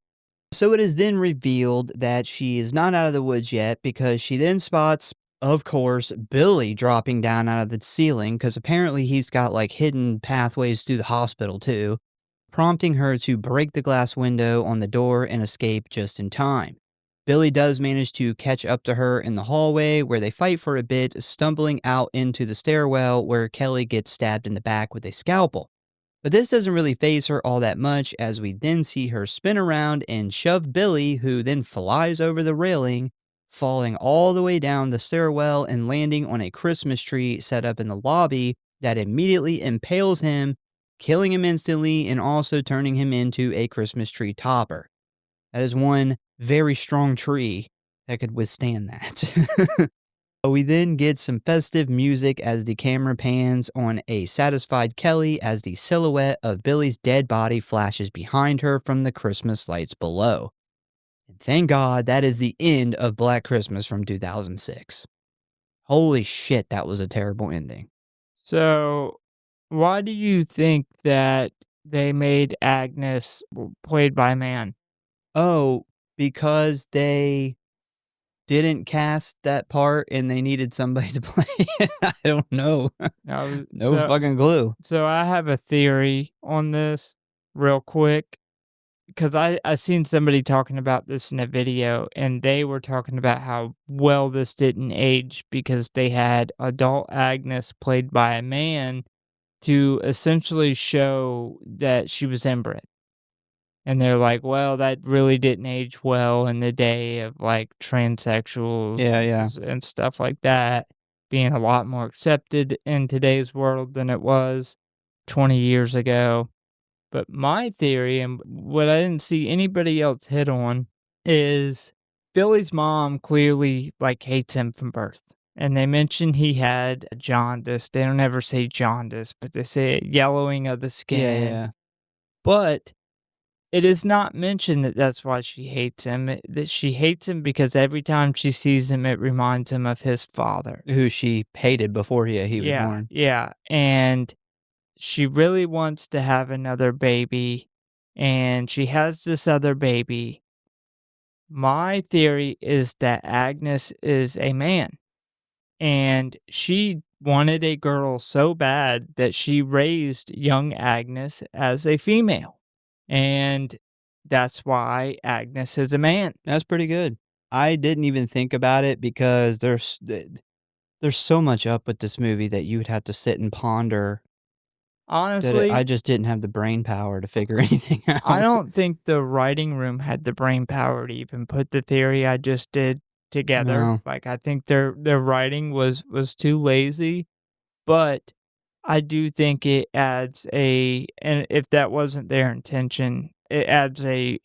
So it is then revealed that she is not out of the woods yet because she then spots, of course, Billy dropping down out of the ceiling because apparently he's got like hidden pathways through the hospital too, prompting her to break the glass window on the door and escape just in time. Billy does manage to catch up to her in the hallway where they fight for a bit, stumbling out into the stairwell where Kelly gets stabbed in the back with a scalpel. But this doesn't really faze her all that much as we then see her spin around and shove Billy, who then flies over the railing, falling all the way down the stairwell and landing on a Christmas tree set up in the lobby that immediately impales him, killing him instantly and also turning him into a Christmas tree topper. That is one very strong tree that could withstand that. We then get some festive music as the camera pans on a satisfied Kelly as the silhouette of Billy's dead body flashes behind her from the Christmas lights below. And thank God that is the end of Black Christmas from 2006. Holy shit, that was a terrible ending. So, why do you think that they made Agnes played by a man? Oh, because they didn't cast that part and they needed somebody to play it. I don't know. Now, No fucking clue. so I have a theory on this real quick because I seen somebody talking about this in a video and they were talking about how well this didn't age because they had adult Agnes played by a man to essentially show that she was inbred. And they're like, "Well, that really didn't age well in the day of, like, transsexuals Yeah, yeah. and stuff like that being a lot more accepted in today's world than it was 20 years ago." But my theory, and what I didn't see anybody else hit on, is Billy's mom clearly, like, hates him from birth. And they mention he had jaundice. They don't ever say jaundice, but they say yellowing of the Yeah, skin. yeah. But it is not mentioned that that's why she hates him, that she hates him because every time she sees him, it reminds him of his father. Who she hated before he was Yeah, born. yeah, and she really wants to have another baby, and she has this other baby. My theory is that Agnes is a man, and she wanted a girl so bad that she raised young Agnes as a female, and that's why Agnes is a man. That's pretty good. I didn't even think about it because there's so much up with this movie that you would have to sit and ponder that I Honestly, just didn't have the brain power to figure anything I out. don't think the writing room had the brain power to even put the theory I just did together. No. Like, I think their writing was too lazy, but I do think it adds and if that wasn't their intention, it adds a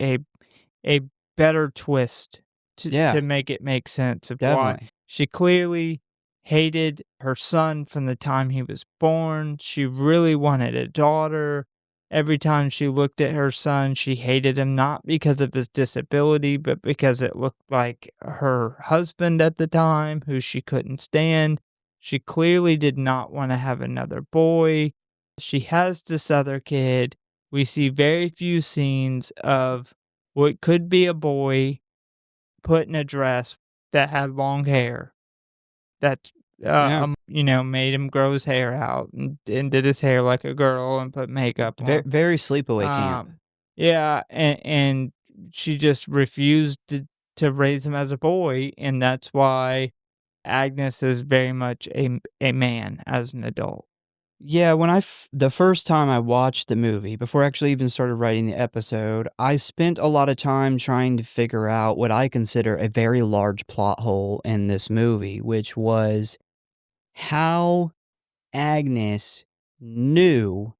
better twist Yeah, to make it make sense of why definitely. she clearly hated her son from the time he was born. She really wanted a daughter. Every time she looked at her son, she hated him not because of his disability, but because it looked like her husband at the time, who she couldn't stand. She clearly did not want to have another boy. She has this other kid. We see very few scenes of what could be a boy put in a dress that had long hair that, Yeah. made him grow his hair out and did his hair like a girl and put makeup on. Very sleepaway camp. Yeah, and she just refused to raise him as a boy, and that's why Agnes is very much a man as an adult. Yeah, the first time I watched the movie, before I actually even started writing the episode, I spent a lot of time trying to figure out what I consider a very large plot hole in this movie, which was how Agnes knew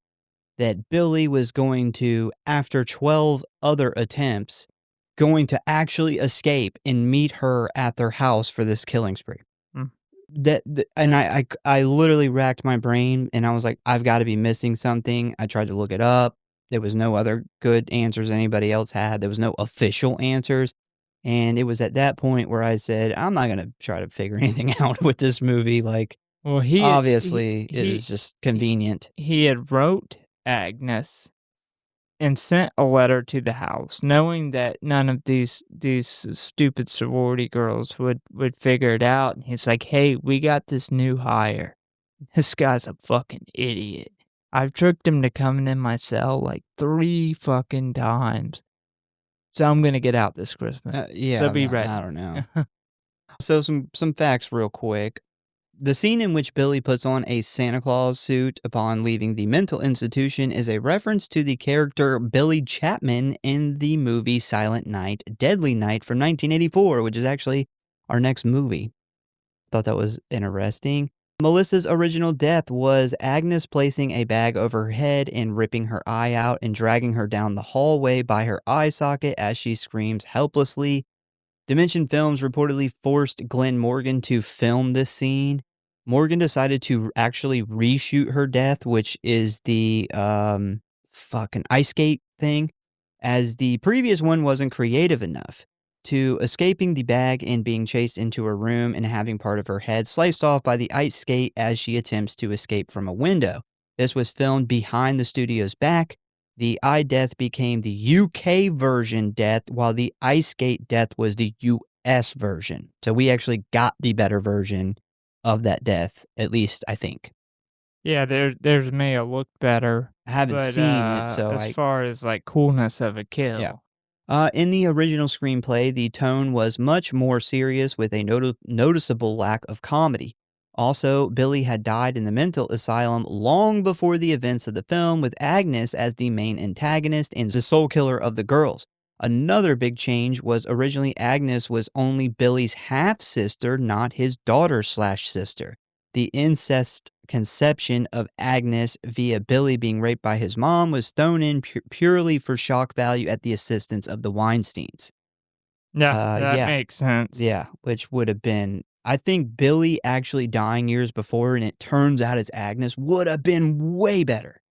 that Billy was going to, after 12 other attempts, going to actually escape and meet her at their house for this killing spree. Mm. And I literally racked my brain and I was like, I've got to be missing something. I tried to look it up. There was no other good answers anybody else had. There was no official answers. And it was at that point where I said, I'm not gonna try to figure anything out with this movie. Like, Well, he he obviously, it he was just he convenient. he had wrote Agnes and sent a letter to the house, knowing that none of these stupid sorority girls would figure it out, and he's like, "Hey, we got this new hire. This guy's a fucking idiot. I've tricked him to coming in my cell, like, 3 fucking times, so I'm gonna get out this Christmas. So Yeah, be I ready." don't know. So some facts real quick. The scene in which Billy puts on a Santa Claus suit upon leaving the mental institution is a reference to the character Billy Chapman in the movie Silent Night, Deadly Night from 1984, which is actually our next movie. Thought that was interesting. Melissa's original death was Agnes placing a bag over her head and ripping her eye out and dragging her down the hallway by her eye socket as she screams helplessly. Dimension Films reportedly forced Glen Morgan to film this scene. Morgan decided to actually reshoot her death, which is the fucking ice skate thing, as the previous one wasn't creative enough. To escaping the bag and being chased into her room and having part of her head sliced off by the ice skate as she attempts to escape from a window. This was filmed behind the studio's back. The eye death became the UK version death, while the ice skate death was the US version. So we actually got the better version of that death, at least I think. Yeah, theirs may have looked better, I haven't but, seen it, so as far as, like, coolness of a yeah. kill. In the original screenplay, the tone was much more serious with a noticeable lack of comedy. Also, Billy had died in the mental asylum long before the events of the film, with Agnes as the main antagonist and the soul killer of the girls. Another big change was originally Agnes was only Billy's half sister, not his daughter/sister. The incest conception of Agnes via Billy being raped by his mom was thrown in purely for shock value at the assistance of the Weinsteins. Yeah, that Yeah, makes sense. yeah, which would have been, I think Billy actually dying years before and it turns out it's Agnes would have been way better.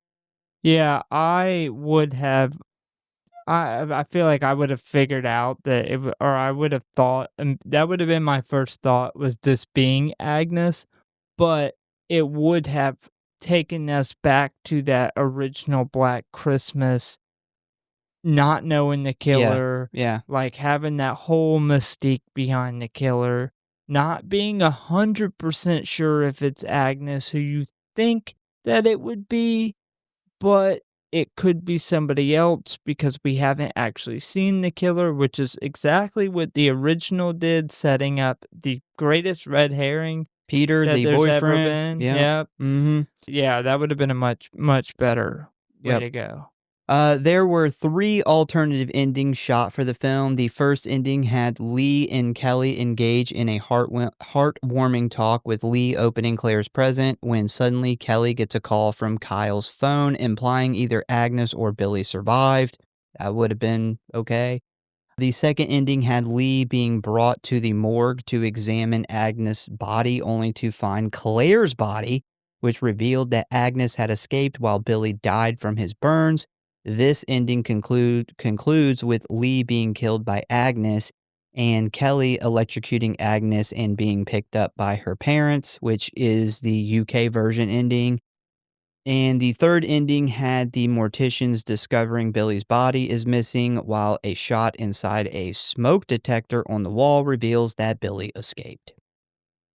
Yeah, I would have I feel like I would have figured out that or I would have thought, and that would have been my first thought was this being Agnes, but it would have taken us back to that original Black Christmas, not knowing the Yeah, killer, yeah. like having that whole mystique behind the killer, not being 100% sure if it's Agnes who you think that it would be, but it could be somebody else because we haven't actually seen the killer, which is exactly what the original did, setting up the greatest red herring Peter, that the there's ever boyfriend. been. Yeah. Yep. Mm-hmm. Yeah, that would have been a much, much better way Yep. to go. There were 3 alternative endings shot for the film. The first ending had Lee and Kelly engage in a heartwarming talk, with Lee opening Claire's present when suddenly Kelly gets a call from Kyle's phone implying either Agnes or Billy survived. That would have been okay. The second ending had Lee being brought to the morgue to examine Agnes' body, only to find Claire's body, which revealed that Agnes had escaped while Billy died from his burns. This ending concludes with Lee being killed by Agnes and Kelly electrocuting Agnes and being picked up by her parents, which is the UK version ending. And the third ending had the morticians discovering Billy's body is missing, while a shot inside a smoke detector on the wall reveals that Billy escaped.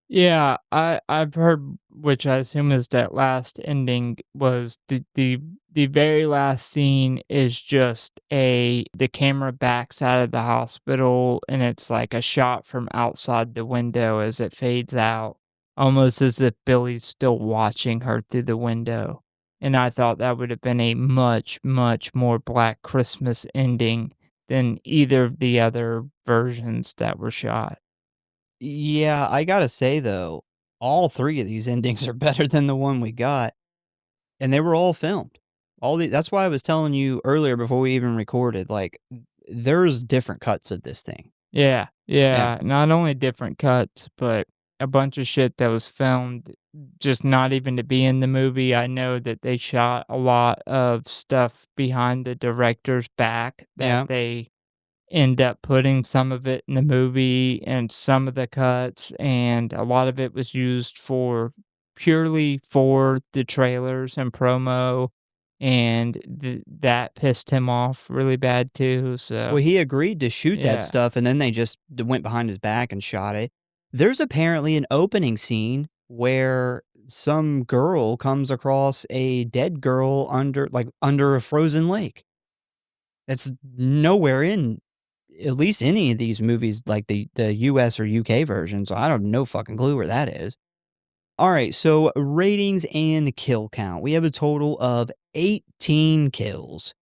Yeah, I've heard, which I assume is that last ending was the very last scene is just the camera backs out of the hospital and it's like a shot from outside the window as it fades out, almost as if Billy's still watching her through the window. And I thought that would have been a much, much more Black Christmas ending than either of the other versions that were shot. Yeah, I gotta say though, all 3 of these endings are better than the one we got, and they were all filmed. That's why I was telling you earlier before we even recorded, like, there's different cuts of this thing. Yeah, Yeah. yeah, not only different cuts, but a bunch of shit that was filmed just not even to be in the movie. I know that they shot a lot of stuff behind the director's back that Yeah. they end up putting some of it in the movie and some of the cuts, and a lot of it was used for purely for the trailers and promo, and that pissed him off really bad too, so Well, he agreed to shoot that yeah. stuff, and then they just went behind his back and shot it. There's apparently an opening scene where some girl comes across a dead girl under a frozen lake. That's nowhere in at least any of these movies, like the US or UK versions. I don't no fucking clue where that is. Alright, so ratings and kill count. We have a total of 18 kills.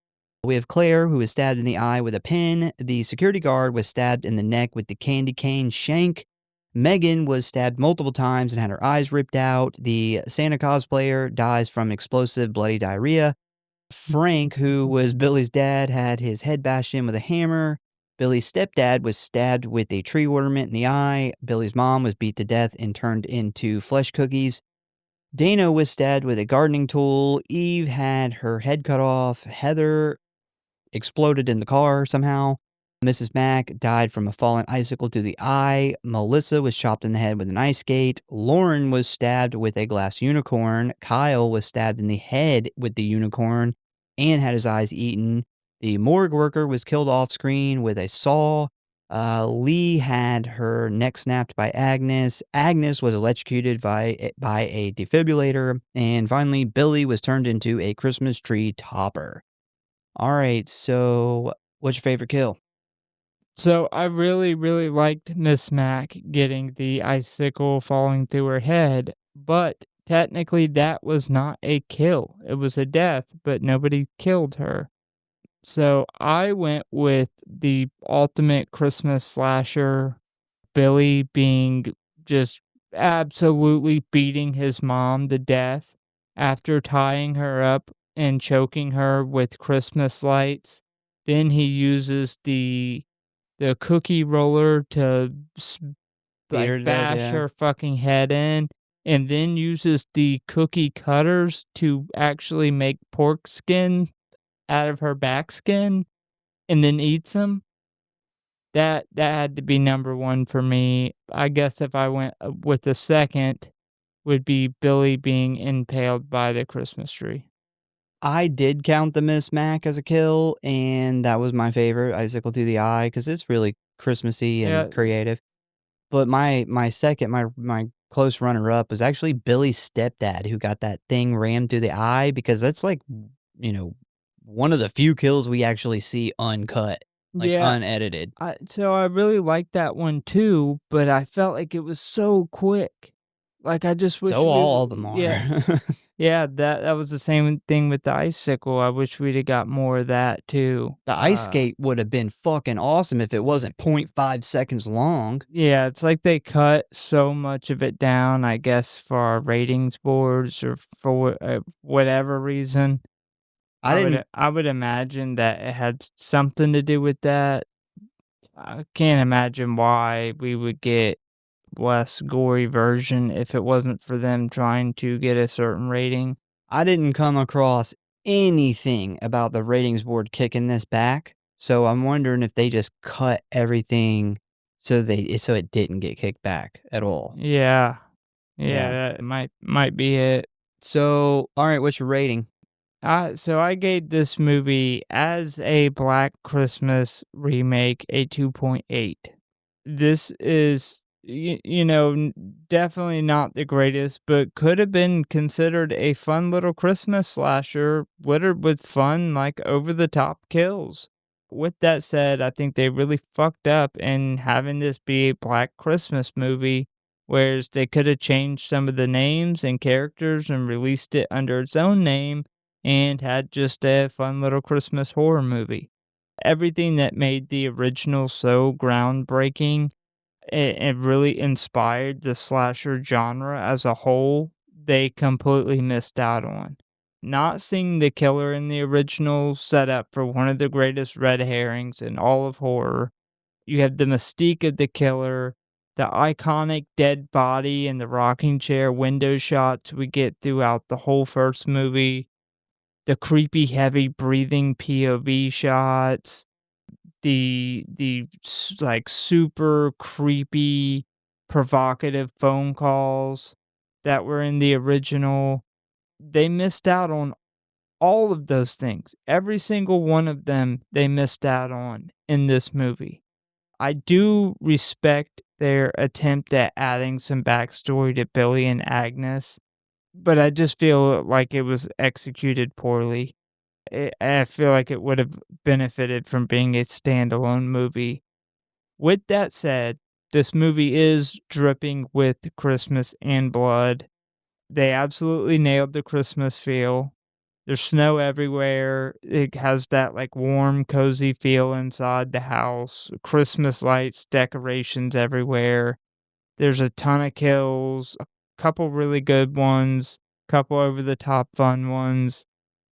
We have Claire, who was stabbed in the eye with a pin. The security guard was stabbed in the neck with the candy cane shank. Megan was stabbed multiple times and had her eyes ripped out. The Santa cosplayer dies from explosive bloody diarrhea. Frank, who was Billy's dad, had his head bashed in with a hammer. Billy's stepdad was stabbed with a tree ornament in the eye. Billy's mom was beat to death and turned into flesh cookies. Dana was stabbed with a gardening tool. Eve had her head cut off. Heather exploded in the car somehow. Mrs. Mack died from a fallen icicle to the eye. Melissa was chopped in the head with an ice skate. Lauren was stabbed with a glass unicorn. Kyle was stabbed in the head with the unicorn and had his eyes eaten. The morgue worker was killed off screen with a saw. Lee had her neck snapped by Agnes. Agnes was electrocuted by a defibrillator. And finally, Billy was turned into a Christmas tree topper. All right, so what's your favorite kill? So, I really, really liked Miss Mac getting the icicle falling through her head, but technically that was not a kill. It was a death, but nobody killed her. So I went with the ultimate Christmas slasher, Billy being just absolutely beating his mom to death after tying her up and choking her with Christmas lights. Then he uses the cookie roller to Beat her to death, bash yeah. her fucking head in, and then uses the cookie cutters to actually make pork skin out of her back skin and then eats them. That had to be number 1 for me. I guess if I went, with the second, would be Billy being impaled by the Christmas tree. I did count the Miss Mac as a kill, and that was my favorite, Icicle to the Eye, because it's really Christmassy and Yeah, creative. But my second, my close runner-up was actually Billy's stepdad who got that thing rammed through the eye, because that's like, you know, one of the few kills we actually see uncut, like, yeah, unedited. I really liked that one too, but I felt like it was so quick. Like, I just wish So we all w of them are. yeah. Yeah, that was the same thing with the icicle. I wish we'd have got more of that too. The ice skate would have been fucking awesome if it wasn't .5 seconds long. Yeah, it's like they cut so much of it down, I guess, for our ratings boards or for whatever reason. I didn't I would imagine that it had something to do with that. I can't imagine why we would get less gory version if it wasn't for them trying to get a certain rating. I didn't come across anything about the ratings board kicking this back, so I'm wondering if they just cut everything so it didn't get kicked back at all. Yeah. Yeah, Yeah. that might be it. So, alright, what's your rating? So I gave this movie as a Black Christmas remake a 2.8. This is, definitely not the greatest, but could have been considered a fun little Christmas slasher littered with fun, like over the top kills. With that said, I think they really fucked up in having this be a Black Christmas movie, whereas they could have changed some of the names and characters and released it under its own name and had just a fun little Christmas horror movie. Everything that made the original so groundbreaking and really inspired the slasher genre as a whole, they completely missed out on. Not seeing the killer in the original set up for one of the greatest red herrings in all of horror. You have the mystique of the killer, the iconic dead body and the rocking chair window shots we get throughout the whole first movie, the creepy, heavy breathing POV shots, like, super creepy, provocative phone calls that were in the original. They missed out on all of those things. Every single one of them, they missed out on in this movie. I do respect their attempt at adding some backstory to Billy and Agnes, but I just feel like it was executed poorly. I feel like it would have benefited from being a standalone movie. With that said, this movie is dripping with Christmas and blood. They absolutely nailed the Christmas feel. There's snow everywhere. It has that, like, warm, cozy feel inside the house. Christmas lights, decorations everywhere. There's a ton of kills, a couple really good ones, couple over the top fun ones.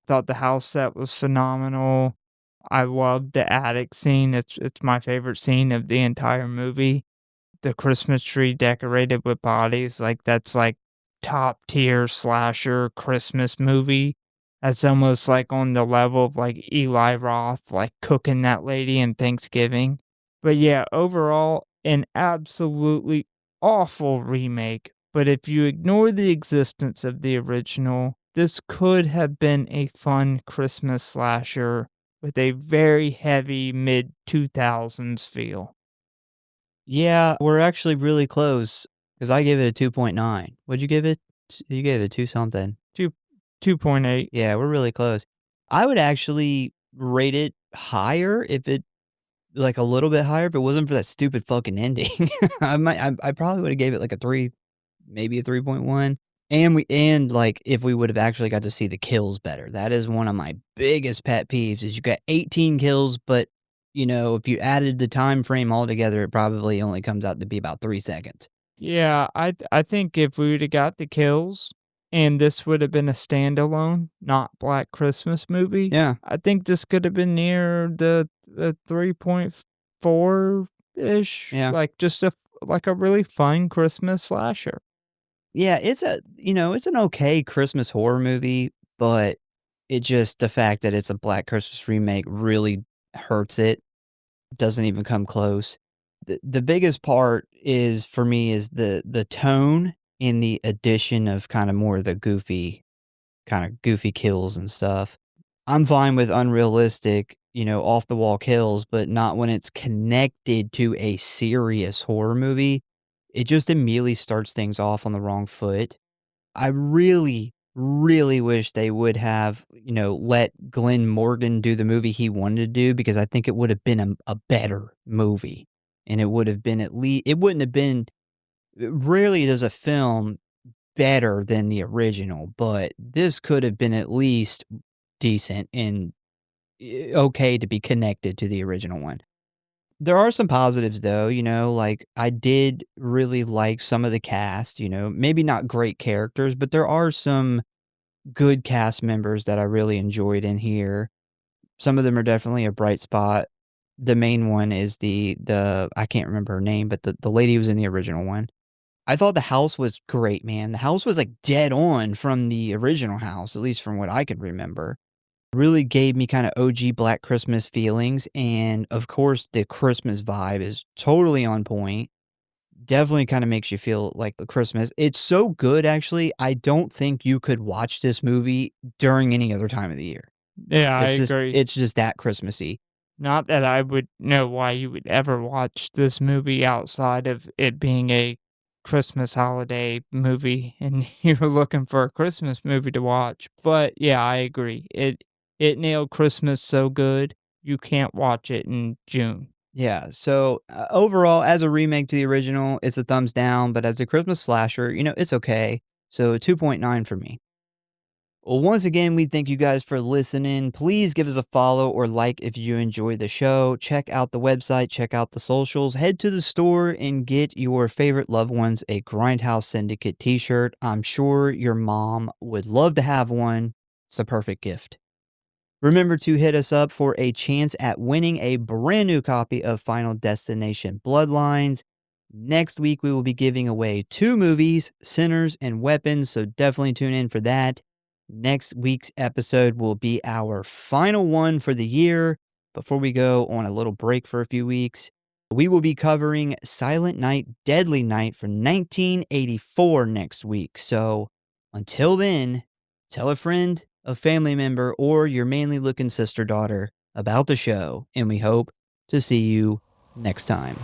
Thought the house set was phenomenal. I loved the attic scene. It's my favorite scene of the entire movie. The Christmas tree decorated with bodies, like, that's, like, top tier slasher Christmas movie. That's almost, like, on the level of, like, Eli Roth, like, cooking that lady in Thanksgiving. But, yeah, overall, an absolutely awful remake, but if you ignore the existence of the original, this could have been a fun Christmas slasher with a very heavy mid-2000s feel. Yeah, we're actually really close because I gave it a 2.9. What'd you give it? You gave it 2 something. Two 2.8. Yeah, we're really close. I would actually rate it higher if it like, a little bit higher if it wasn't for that stupid fucking ending. I probably would've gave it, like, a 3, maybe a 3.1, like, if we would've actually got to see the kills better. That is one of my biggest pet peeves is you got 18 kills, but, if you added the time frame altogether, it probably only comes out to be about 3 seconds. Yeah, I think if we would've got the kills and this would have been a standalone, not Black Christmas movie, Yeah, I think this could have been near the 3.4-ish, yeah. like, just like a really fun Christmas slasher. Yeah, it's an okay Christmas horror movie, but it just the fact that it's a Black Christmas remake really hurts it. Doesn't even come close. The biggest part is for me is the tone in the addition of kinda more of the kinda goofy kills and stuff. I'm fine with unrealistic, off the wall kills, but not when it's connected to a serious horror movie. It just immediately starts things off on the wrong foot. I really, really wish they would have, let Glen Morgan do the movie he wanted to do because I think it would have been a better movie, and it would have been it wouldn't have been rarely does a film better than the original, but this could have been at least decent and, okay to be connected to the original one. There are some positives though, like, I did really like some of the cast, maybe not great characters, but there are some good cast members that I really enjoyed in here. Some of them are definitely a bright spot. The main one is the I can't remember her name, but the lady who was in the original one. I thought the house was great, man. The house was, like, dead on from the original house, at least from what I could remember. Really gave me kinda OG Black Christmas feelings, and, of course, the Christmas vibe is totally on point. Definitely kinda makes you feel like the Christmas. It's so good, actually, I don't think you could watch this movie during any other time of the year. Yeah, I It's just agree. it's just that Christmassy. Not that I would know why you would ever watch this movie outside of it being a Christmas holiday movie and you're looking for a Christmas movie to watch. But yeah, I agree. It nailed Christmas so good, you can't watch it in June. Yeah, so, overall, as a remake to the original, it's a thumbs down, but as a Christmas slasher, it's okay. So, 2.9 for me. Well, once again, we thank you guys for listening. Please give us a follow or like if you enjoy the show. Check out the website, check out the socials, head to the store and get your favorite loved ones a Grindhouse Syndicate t-shirt. I'm sure your mom would love to have one. It's a perfect gift. Remember to hit us up for a chance at winning a brand new copy of Final Destination Bloodlines. Next week, we will be giving away 2 movies, Sinners and Weapons, so definitely tune in for that. Next week's episode will be our final one for the year before we go on a little break for a few weeks. We will be covering Silent Night, Deadly Night from 1984 next week. So until then, tell a friend, a family member, or your manly looking sister daughter about the show, and we hope to see you next time.